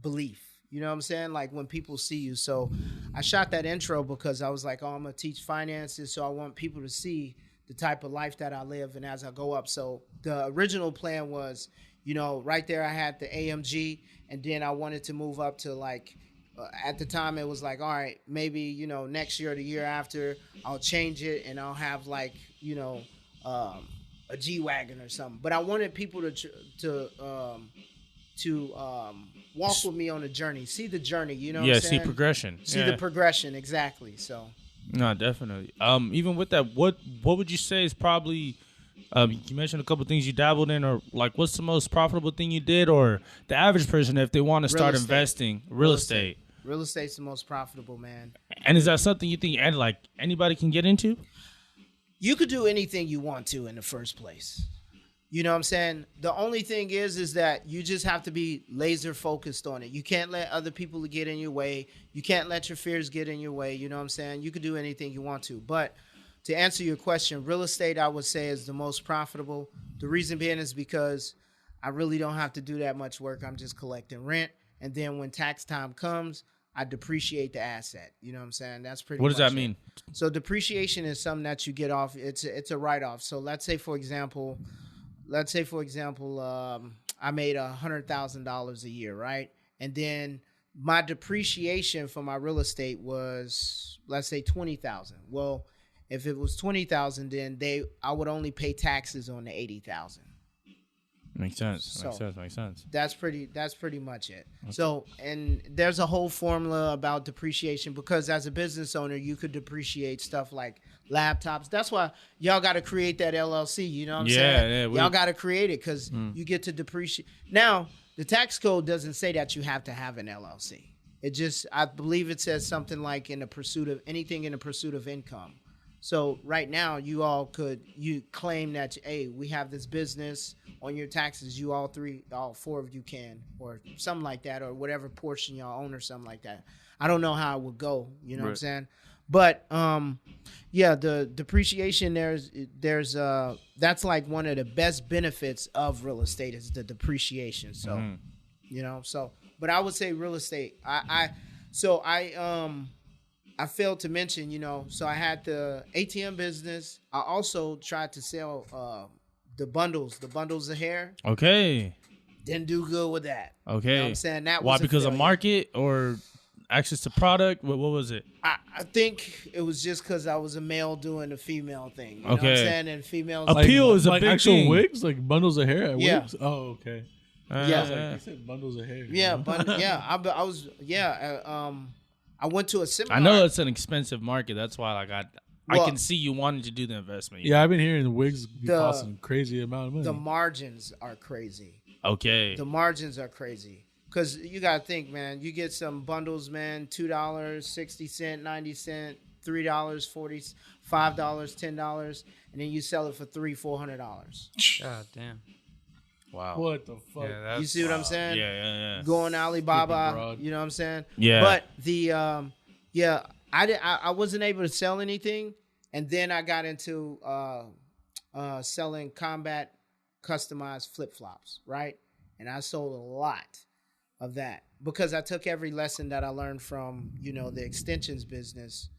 belief. You know what I'm saying? Like when people see you. So I shot that intro because I was like, I'm going to teach finances. So I want people to see the type of life that I live and as I go up. So the original plan was, right there I had the AMG, and then I wanted to move up to like, at the time it was like, all right, maybe, next year or the year after I'll change it and I'll have like, a G-Wagon or something. But I wanted people to walk with me on the journey, see the journey, what I'm saying? See progression. See the progression, exactly. So. No, definitely. Even with that, what would you say is probably, you mentioned a couple things you dabbled in, or like what's the most profitable thing you did, or the average person if they want to start investing, real estate. Real estate's the most profitable, man. And is that something you think like anybody can get into? You could do anything you want to in the first place. You know what I'm saying? The only thing is that you just have to be laser focused on it. You can't let other people get in your way. You can't let your fears get in your way. You know what I'm saying? You could do anything you want to. But to answer your question, real estate, I would say, is the most profitable. The reason being is because I really don't have to do that much work. I'm just collecting rent. And then when tax time comes, I depreciate the asset. You know what I'm saying? That's pretty much What does that it. mean? So depreciation is something that you get off. It's a write-off. So let's say, for example, I made $100,000 a year, right? And then my depreciation for my real estate was, let's say, $20,000. Well, if it was $20,000, then I would only pay taxes on the $80,000. Makes sense. So, Makes sense. That's pretty much it. Okay. So, and there's a whole formula about depreciation, because as a business owner, you could depreciate stuff like laptops. That's why y'all got to create that LLC. You know what I'm saying? Yeah. Y'all got to create it, because you get to depreciate. Now, the tax code doesn't say that you have to have an LLC. It just, I believe it says something like in the pursuit of income. So right now, you claim that, hey, we have this business on your taxes. You all four of you can, or something like that, or whatever portion y'all own, or something like that. I don't know how it would go. You know what I'm saying? But yeah, the depreciation there's that's like one of the best benefits of real estate is the depreciation. So you know, but I would say real estate. I failed to mention, you know, so I had the ATM business. I also tried to sell the bundles of hair. Okay. Didn't do good with that. Okay. You know what I'm saying? That Why? was Because of market or access to product? What was it? I think it was just because I was a male doing the female thing. You know what I'm saying? And females appeal is a like big actual thing. wigs, like bundles of hair at Yeah. wigs. Oh, okay. Yeah. Like you said, bundles of hair. Yeah, but yeah, I was I went to a seminar. I know it's an expensive market. That's why, like, I Well, can see you wanting to do the investment. Yeah, I've been hearing the wigs be The- costing crazy amount of money. the margins are crazy. Okay. The margins are crazy. Because you got to think, man, you get some bundles, man, $2, 60 cents, 90 cents, $3, 40, $5, $10, and then you sell it for $300-$400. God damn. Wow. What the fuck? Yeah, that's You see what I'm saying? Yeah. Go on Stupid Alibaba, broad. you know what I'm saying? Yeah. But the I wasn't able to sell anything, and then I got into selling combat customized flip flops, right? And I sold a lot of that because I took every lesson that I learned from, you know, the extensions business,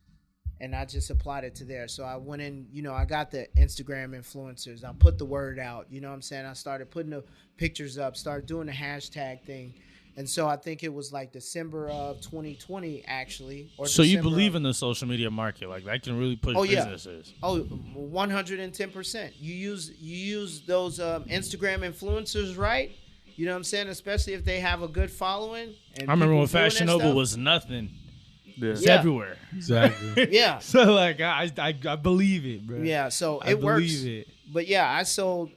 and I just applied it to there. So I went in, you know, I got the Instagram influencers. I put the word out, you know what I'm saying? I started putting the pictures up, started doing the hashtag thing. And so I think it was like December of 2020, actually. Or So you December believe of- in the social media market? Like, that can really push Oh, yeah. businesses. Oh, 110%. You use those Instagram influencers, right? You know what I'm saying? Especially if they have a good following. And I remember people when doing that Fashion Nova stuff. was nothing. It's Yeah. everywhere. Exactly. Yeah. So, like, I believe it, bro. Yeah, so I it works. believe it. But yeah, I sold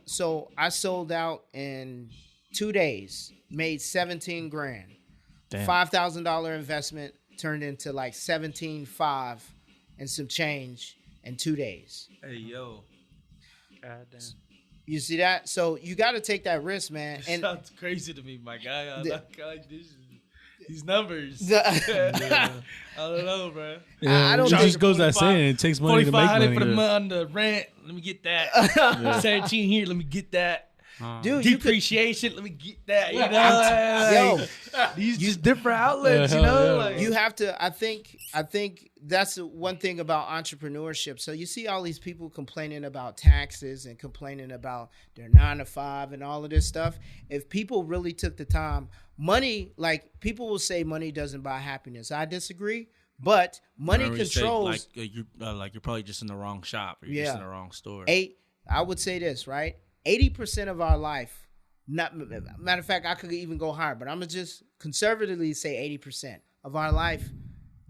out in 2 days, made 17 grand. Damn. $5,000 investment turned into like 17.5 and some change in 2 days. Hey, yo. God damn. You see that? So you got to take that risk, man. And Sounds crazy to me, my guy. I The- like these numbers. the- I don't know, bro. I don't it think- just goes that saying. It takes money to make 4,500 money. for the month on the rent. Let me get that. 17 here. Let me get that. dude, you could, Depreciation. Let me get that. You know, like, these just different outlets. Yeah, You know, hell yeah. like, you have to. I think that's the one thing about entrepreneurship. So you see all these people complaining about taxes and complaining about their 9 to 5 and all of this stuff. If people really took the time, money, like people will say money doesn't buy happiness. I disagree, but money Remember you said, controls. you're probably just in the wrong shop. Or you're just in the wrong store. I would say this, right? 80% of our life, matter of fact, I could even go higher, but I'm going to just conservatively say 80% of our life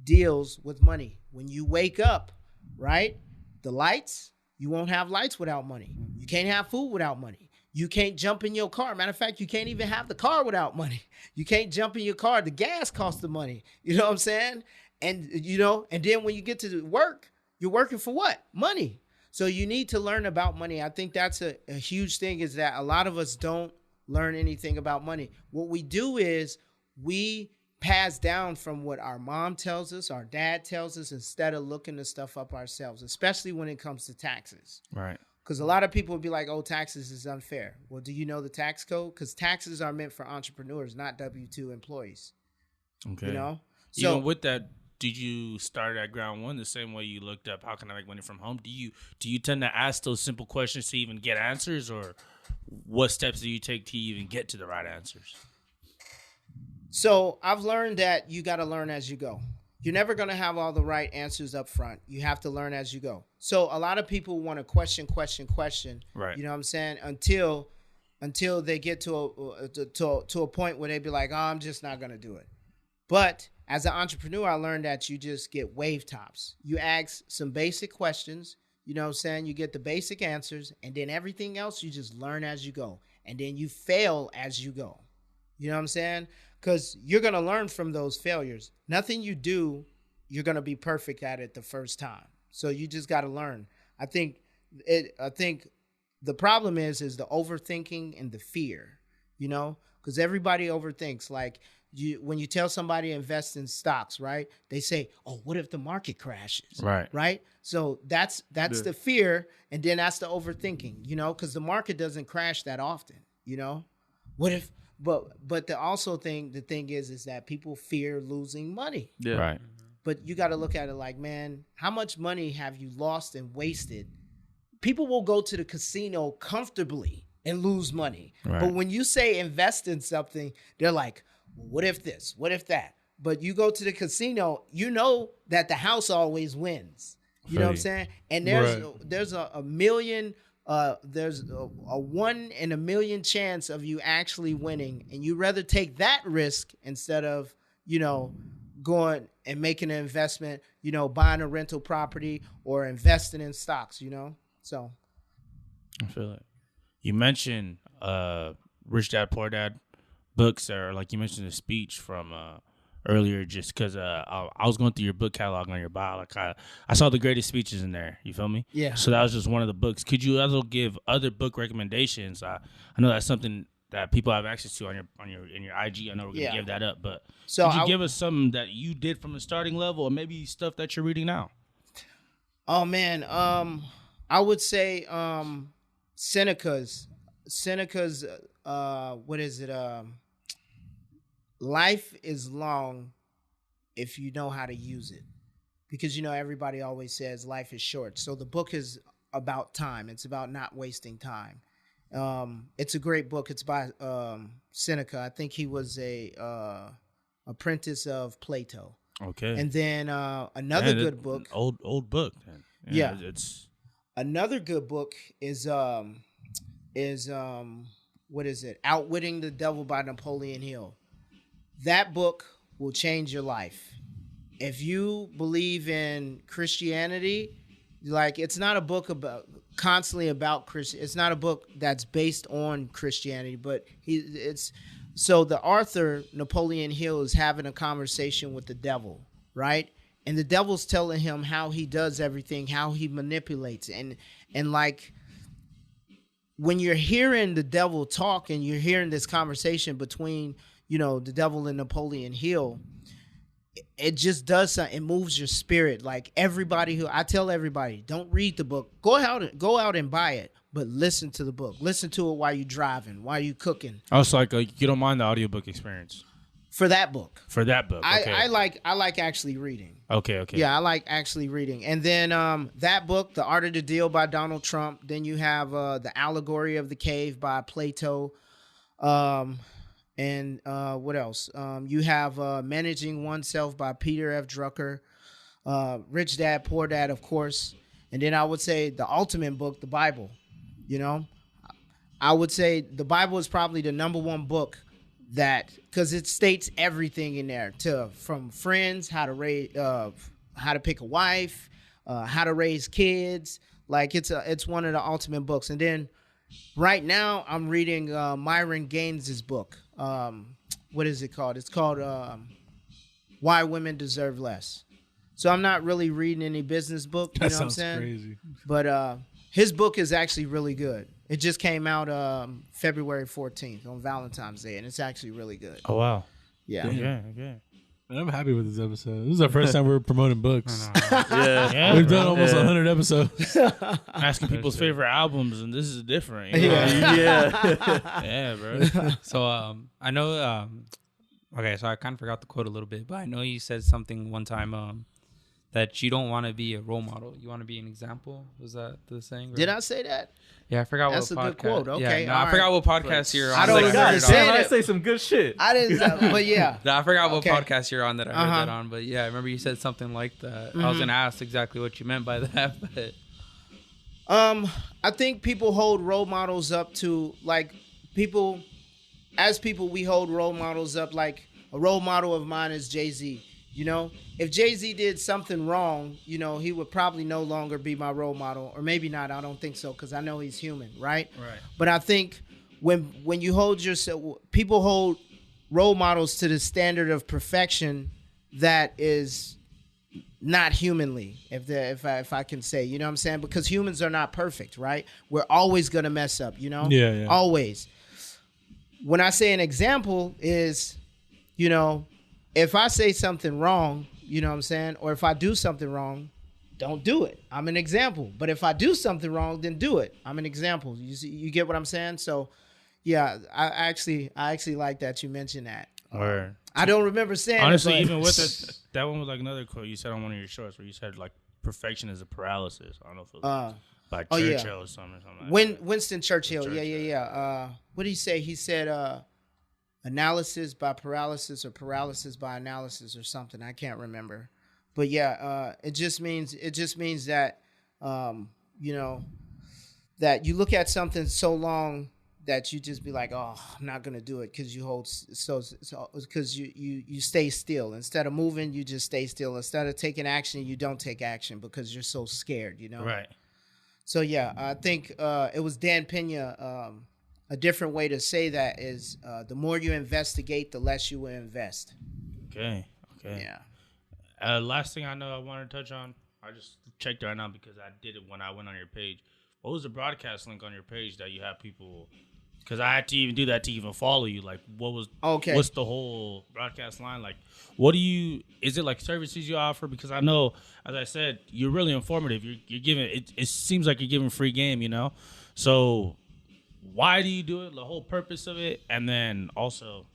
deals with money. When you wake up, right? The lights, you won't have lights without money. You can't have food without money. You can't jump in your car. Matter of fact, you can't even have the car without money. You can't jump in your car. The gas costs the money. You know what I'm saying? And, you know, and then when you get to work, you're working for what? Money. So you need to learn about money. I think that's a huge thing, is that a lot of us don't learn anything about money. What we do is we pass down from what our mom tells us, our dad tells us, instead of looking the stuff up ourselves, especially when it comes to taxes. Right. Because a lot of people would be like, oh, taxes is unfair. Well, do you know the tax code? Because taxes are meant for entrepreneurs, not W-2 employees. Okay. You know? Even with that, did you start at ground one the same way you looked up how can I make money from home? Do you tend to ask those simple questions to even get answers, or what steps do you take to even get to the right answers? So I've learned that you got to learn as you go. You're never going to have all the right answers up front. You have to learn as you go. So a lot of people want to question. Right. You know what I'm saying? Until they get to a point where they be like, oh, I'm just not going to do it. But as an entrepreneur, I learned that you just get wave tops. You ask some basic questions, you know what I'm saying? You get the basic answers, and then everything else you just learn as you go. And then you fail as you go. You know what I'm saying? Because you're going to learn from those failures. Nothing you do, you're going to be perfect at it the first time. So you just got to learn. I think the problem is the overthinking and the fear, because everybody overthinks. Like when you tell somebody to invest in stocks, right? They say, "Oh, what if the market crashes?" Right? So that's the fear, and then that's the overthinking, because the market doesn't crash that often, What if? But the thing is that people fear losing money. Yeah. Right. But you got to look at it like, man, how much money have you lost and wasted? People will go to the casino comfortably and lose money. Right. But when you say invest in something, they're like, what if this? What if that? But you go to the casino, you know that the house always wins. You know what I'm saying? And there's a million, there's a 1 in a million chance of you actually winning. And you rather take that risk instead of, going and making an investment, buying a rental property or investing in stocks, So I feel it. You mentioned Rich Dad Poor Dad books, or like you mentioned the speech from earlier, just because I was going through your book catalog on your bio. Like I saw the greatest speeches in there. You feel me? Yeah. So that was just one of the books. Could you also give other book recommendations? I know that's something that people have access to in your IG. I know we're gonna give that up, but could you give us something that you did from the starting level, or maybe stuff that you're reading now? Oh man, I would say Seneca's what is it? Life is long if you know how to use it, because everybody always says life is short. So the book is about time. It's about not wasting time. It's a great book. It's by Seneca. I think he was a apprentice of Plato. Okay. And then another good book. Old book. Yeah. It's another good book is what is it? Outwitting the Devil by Napoleon Hill. That book will change your life. If you believe in Christianity, like, it's not a book constantly about Christian. It's not a book that's based on Christianity, but so the author Napoleon Hill is having a conversation with the devil, right? And the devil's telling him how he does everything, how he manipulates, and like, when you're hearing the devil talk and you're hearing this conversation between the devil and Napoleon Hill, it just does something. It moves your spirit. Like, I tell everybody, don't read the book. Go out and buy it, but listen to the book. Listen to it while you're driving, while you're cooking. Oh, so like you don't mind the audiobook experience for that book. Okay. I like actually reading. Okay. Yeah, I like actually reading. And then that book, The Art of the Deal by Donald Trump. Then you have The Allegory of the Cave by Plato. And what else? You have Managing Oneself by Peter F. Drucker. Rich Dad, Poor Dad, of course. And then I would say the ultimate book, the Bible. I would say the Bible is probably the number one book because it states everything in there, from friends, how to pick a wife, how to raise kids. Like, it's one of the ultimate books. And then right now I'm reading Myron Gaines's book. What is it called? It's called Why Women Deserve Less. So I'm not really reading any business book. You know what I'm saying? Crazy. But his book is actually really good. It just came out February 14th on Valentine's Day, and it's actually really good. Oh wow. Yeah. Okay. Man, I'm happy with this episode. This is our first time we're promoting books. Yeah. We've done almost 100 episodes. Asking people's favorite albums, and this is different. Yeah. Bro. So I know. Okay, so I kind of forgot the quote a little bit, but I know you said something one time that you don't want to be a role model. You want to be an example. Was that the saying? Did I say that? Yeah, I forgot That's what podcast. a good quote. Okay, yeah, no, I forgot what podcast you're on. I don't know. I say some good shit. I didn't, but yeah. No, I forgot what Okay. podcast you're on that I heard that on. But yeah, I remember you said something like that. I was gonna ask exactly what you meant by that, but I think people hold role models up to, like, people. As people, we hold role models up. Like, a role model of mine is Jay-Z. If Jay-Z did something wrong, he would probably no longer be my role model, or maybe not. I don't think so, because I know he's human, right? Right. But I think when you hold yourself, people hold role models to the standard of perfection that is not humanly, if I can say, you know what I'm saying? Because humans are not perfect, right? We're always gonna mess up, you know? Yeah. Always. When I say an example is, you know, if I say something wrong, you know what I'm saying? Or if I do something wrong, don't do it. I'm an example. But if I do something wrong, then do it. I'm an example. You get what I'm saying? So yeah, I actually like that you mentioned that. Or I don't remember saying honestly, it, but even with it, that one was like another quote you said on one of your shorts where you said like perfection is a paralysis. I don't know if it was by Churchill or something. Like that. Winston Churchill. Yeah. What did he say? He said analysis by paralysis or paralysis by analysis or something. I can't remember. But yeah, it just means that you know, that you look at something so long that you just be like, oh, I'm not gonna do it because you hold so because you stay still. Instead of moving, you just stay still. Instead of taking action, you don't take action because you're so scared, you know. Right. So yeah, I think it was Dan Pena. A different way to say that is the more you investigate, the less you will invest. Okay. Yeah. Last thing I know I wanted to touch on, I just checked right now because I did it when I went on your page. What was the broadcast link on your page that you have people? Because I had to even do that to even follow you. Like, what was? Okay. What's the whole broadcast line? Like, what do you? Is it like services you offer? Because I know, as I said, you're really informative. You're giving. It seems like you're giving free game. You know, so why do you do it? The whole purpose of it, and then also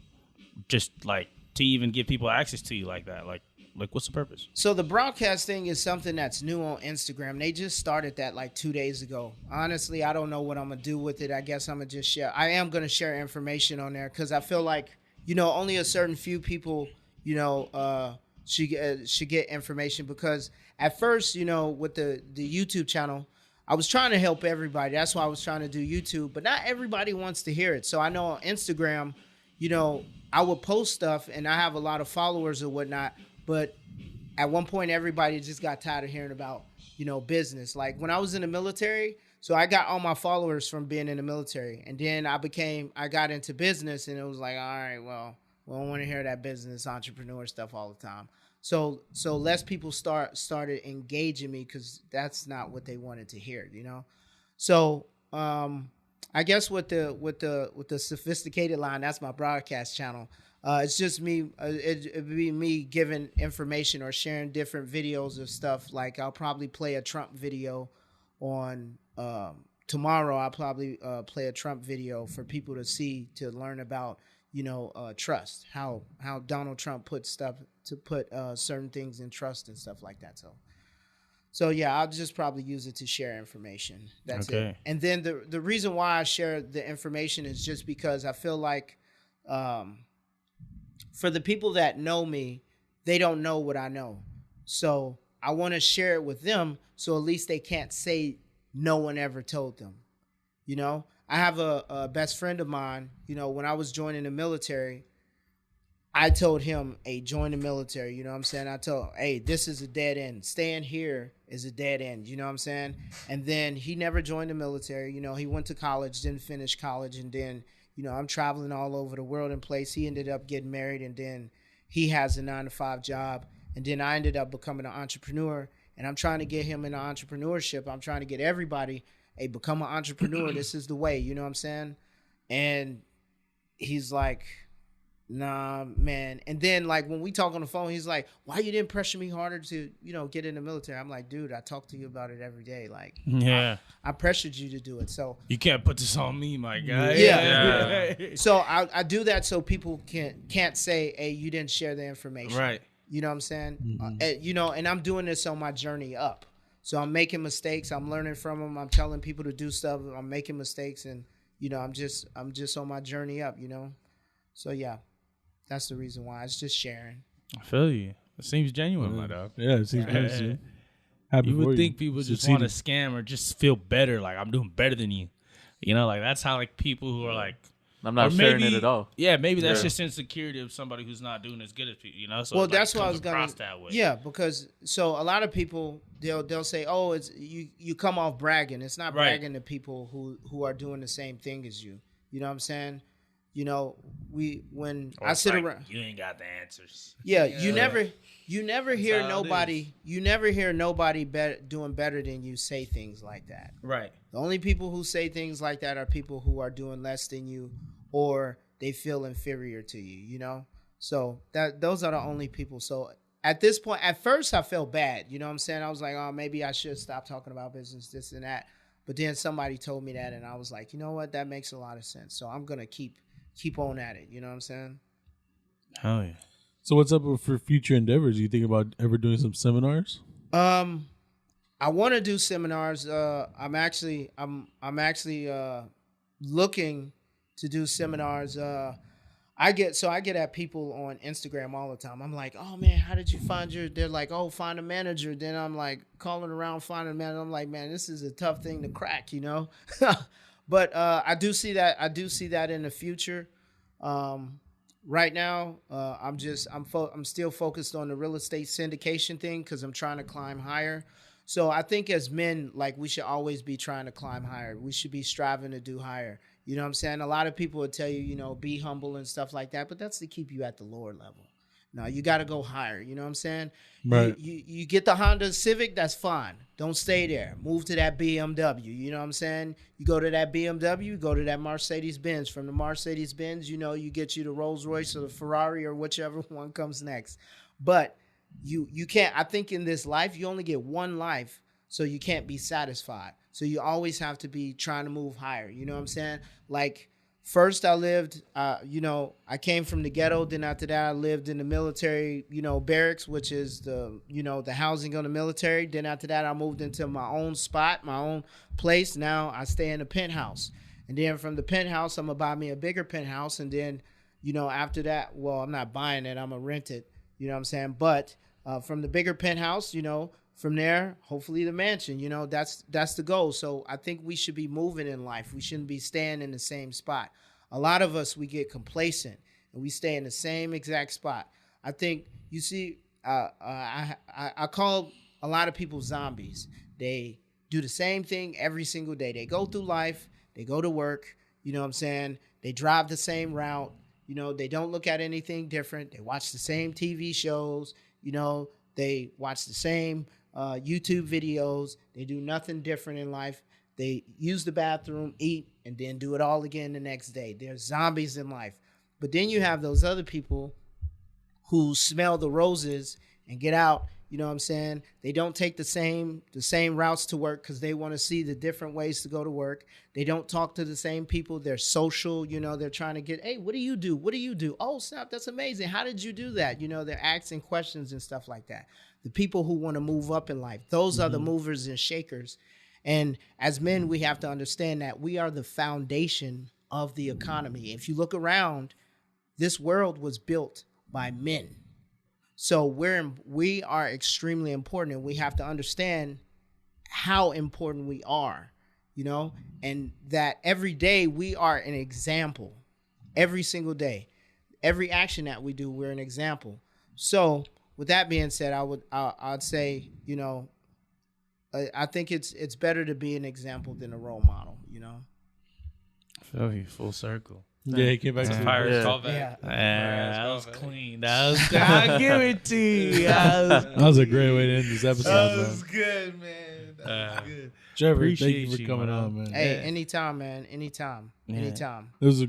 just like to even give people access to you like that. Like what's the purpose? So the broadcasting is something that's new on Instagram. They just started that like 2 days ago. Honestly, I don't know what I'm going to do with it. I guess I'm going to just share. I am going to share information on there because I feel like, you know, only a certain few people, you know, should get information. Because at first, you know, with the YouTube channel, I was trying to help everybody. That's why I was trying to do YouTube. But not everybody wants to hear it. So I know on Instagram, you know, I would post stuff and I have a lot of followers or whatnot. But at one point, everybody just got tired of hearing about, you know, business. Like when I was in the military, so I got all my followers from being in the military. And then I got into business and it was like, all right, well, we don't want to hear that business entrepreneur stuff all the time. So less people started engaging me because that's not what they wanted to hear, you know? So I guess with the sophisticated line, that's my broadcast channel. It's just me. It'd be me giving information or sharing different videos of stuff. Like I'll probably play a Trump video on tomorrow. I'll probably play a Trump video for people to see, to learn about, you know, trust. How Donald Trump put certain things in trust and stuff like that. So yeah, I'll just probably use it to share information. That's Okay. it. And then the reason why I share the information is just because I feel like. For the people that know me, they don't know what I know. So I want to share it with them so at least they can't say no one ever told them. You know, I have a best friend of mine, you know, when I was joining the military, I told him, hey, join the military. You know what I'm saying? I told him, hey, this is a dead end. Staying here is a dead end. You know what I'm saying? And then he never joined the military. You know, he went to college, didn't finish college, and then, you know, I'm traveling all over the world in place. He ended up getting married, and then he has a 9-to-5 job. And then I ended up becoming an entrepreneur, and I'm trying to get him into entrepreneurship. I'm trying to get everybody, hey, become an entrepreneur. This is the way, you know what I'm saying? And he's like, nah, man. And then, like, when we talk on the phone, he's like, why you didn't pressure me harder to, you know, get in the military? I'm like, dude, I talk to you about it every day. Like, yeah, I pressured you to do it. So you can't put this on me, my guy. Yeah. So I do that so people can't say, hey, you didn't share the information. Right. You know what I'm saying? You know, and I'm doing this on my journey up. So I'm making mistakes. I'm learning from them. I'm telling people to do stuff. I'm making mistakes, and you know, I'm just on my journey up. You know, so yeah. That's the reason why. It's just sharing. I feel you. It seems genuine, my dog. Yeah, it seems genuine. You would think people just want to scam or just feel better, like I'm doing better than you. You know, like that's how like people who are like, I'm not sharing it at all. Yeah, maybe that's just insecurity of somebody who's not doing as good as people. You know, so well, it, that's like, what I was gonna. Yeah, because so a lot of people they'll say, oh, it's you come off bragging. It's not bragging to people who are doing the same thing as you. You know what I'm saying? You know, when Or I it's sit like, around, you ain't got the answers. yeah, you never hear how it nobody, doing better than you say things like that. Right. The only people who say things like that are people who are doing less than you, or they feel inferior to you, you know? So those are the only people. So at this point, at first I felt bad, you know what I'm saying? I was like, oh, maybe I should stop talking about business, this and that. But then somebody told me that, and I was like, you know what? That makes a lot of sense. So I'm going to keep on at it, you know what I'm saying? Hell yeah. So what's up for future endeavors? You think about ever doing some seminars? I want to do seminars. I'm actually looking to do seminars. I get at people on Instagram all the time. I'm like, oh man, how did you find they're like, oh, find a manager. Then I'm like calling around, finding a manager. I'm like, man, this is a tough thing to crack, you know? But I do see that in the future. Right now, I'm still focused on the real estate syndication thing because I'm trying to climb higher. So I think as men, like, we should always be trying to climb higher. We should be striving to do higher. You know what I'm saying? A lot of people would tell you, you know, be humble and stuff like that, but that's to keep you at the lower level. No, you got to go higher. You know what I'm saying? Right. You get the Honda Civic, that's fine. Don't stay there. Move to that BMW. You know what I'm saying? You go to that BMW, go to that Mercedes-Benz. From the Mercedes-Benz, you know, you get you the Rolls-Royce or the Ferrari or whichever one comes next. But you can't, I think in this life, you only get one life, so you can't be satisfied. So you always have to be trying to move higher. You know what I'm saying? Like, first I lived, you know, I came from the ghetto. Then after that, I lived in the military, you know, barracks, which is the, you know, the housing on the military. Then after that, I moved into my own spot, my own place. Now I stay in a penthouse. And then from the penthouse, I'm going to buy me a bigger penthouse. And then, you know, after that, well, I'm not buying it. I'm going to rent it. You know what I'm saying? But from the bigger penthouse, you know, from there, hopefully the mansion, you know, that's the goal. So I think we should be moving in life. We shouldn't be staying in the same spot. A lot of us, we get complacent and we stay in the same exact spot. I think, you see, I call a lot of people zombies. They do the same thing every single day. They go through life, they go to work, you know what I'm saying? They drive the same route, you know, they don't look at anything different. They watch the same TV shows, you know, they watch the same YouTube videos. They do nothing different in life. They use the bathroom, eat, and then do it all again the next day. They're zombies in life. But then you have those other people who smell the roses and get out. You know what I'm saying? They don't take the same routes to work because they want to see the different ways to go to work. They don't talk to the same people. They're social. You know, they're trying to get, hey, what do you do? What do you do? Oh, snap, that's amazing. How did you do that? You know, they're asking questions and stuff like that. The people who want to move up in life, those are the movers and shakers. And as men, we have to understand that we are the foundation of the economy. If you look around, this world was built by men. So we are extremely important, and we have to understand how important we are, you know, and that every day we are an example. Every single day, every action that we do, we're an example. So with that being said, I'd say, you know, I think it's better to be an example than a role model, you know. Feel you, full circle. Yeah, he came back to Pirates callback. Yeah, that was clean. That was good. I give it to you. That was a great way to end this episode, That man. was good, man. That was good. Trevor, thank Appreciate you for you, coming man. on, man. Hey, anytime, man. Anytime. Yeah. Anytime. It was a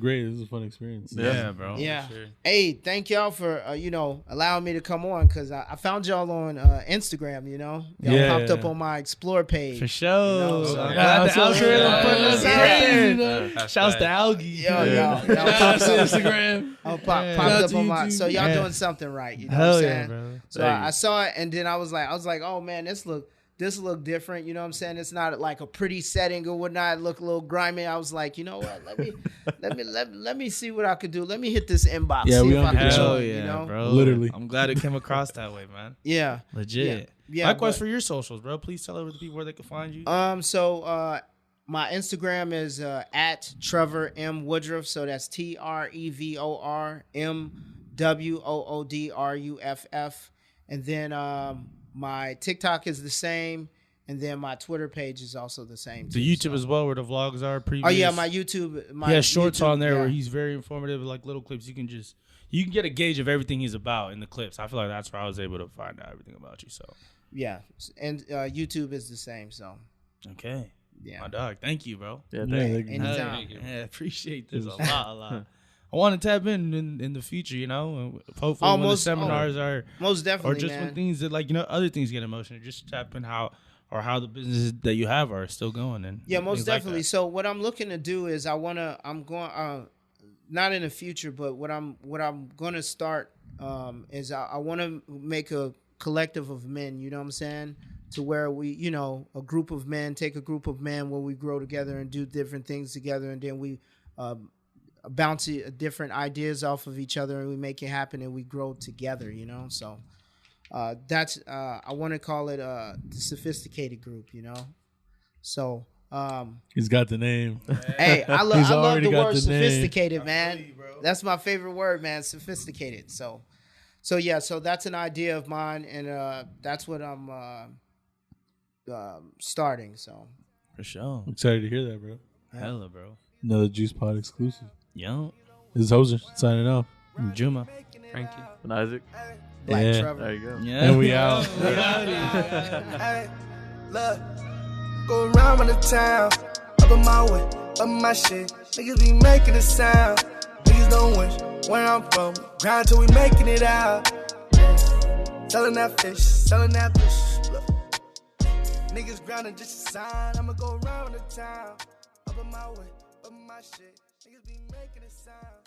fun experience. Yeah, bro. Yeah. Sure. Hey, thank y'all for you know, allowing me to come on, because I found y'all on Instagram. You know, y'all popped up on my Explore page. For sure. so I'm I'm glad the algorithm put us out there. That's Shouts to right. Algie. Y'all Shout out popped to up. Instagram. Popped Shout up out to on my. YouTube. So y'all Yeah. doing something right. You know Hell what I'm yeah, saying? bro. So I saw it, and then I was like, oh man, this look different. You know what I'm saying? It's not like a pretty setting or whatnot. It look a little grimy. I was like, you know what? Let me see what I could do. Let me hit this inbox. Yeah, see we if I on can the Hell join. yeah, You know? bro. Literally. I'm glad it came across that way, man. Yeah. Legit. Yeah, Likewise but- for your socials, bro. Please tell everyone where they can find you. So my Instagram is at Trevor M Woodruff. So that's TREVOR MWOODRUFF. And then my TikTok is the same. And then my Twitter page is also the same. The YouTube as well, where the vlogs are. Previous. Oh yeah, my YouTube. He has shorts YouTube, on there yeah. where he's very informative, like little clips. You can get a gauge of everything he's about in the clips. I feel like that's where I was able to find out everything about you. So Yeah, and YouTube is the same. So okay, yeah, my dog. Thank you, bro. Yeah, Yeah, thank they- anytime. Yeah, appreciate this a lot. I want to tap in the future, you know. And hopefully, when the Most- seminars are, Most definitely, or just man. when things that like other things get emotional, just tap in how the businesses that you have are still going. And Yeah, most things like definitely. that. So what I'm looking to do is I'm going not in the future, but what I'm going to start is I want to make a collective of men, you know what I'm saying? To where we, a group of men, take a group of men where we grow together and do different things together, and then we bounce different ideas off of each other and we make it happen and we grow together, So that's I want to call it the sophisticated group, So He's got the name. hey, I love He's the already got word the name. sophisticated, man. That's my favorite word, man. Sophisticated. So yeah. So that's an idea of mine, and that's what I'm starting. So for sure, Excited to hear that, bro. hella, bro. Another Juice Pod exclusive. Yo, This is Hoser signing off. Juma. Frankie. And Isaac. Black Yeah. Trevor. There you go. Yeah, And we out. Hey, look, go around the town, up in my way, up my shit. Niggas be making a sound. Niggas don't wish where I'm from. Grind till we making it out. Selling that fish. Look, niggas grinding just a sign. I'ma go around the town, up in my way, up my shit. Niggas be making a sound.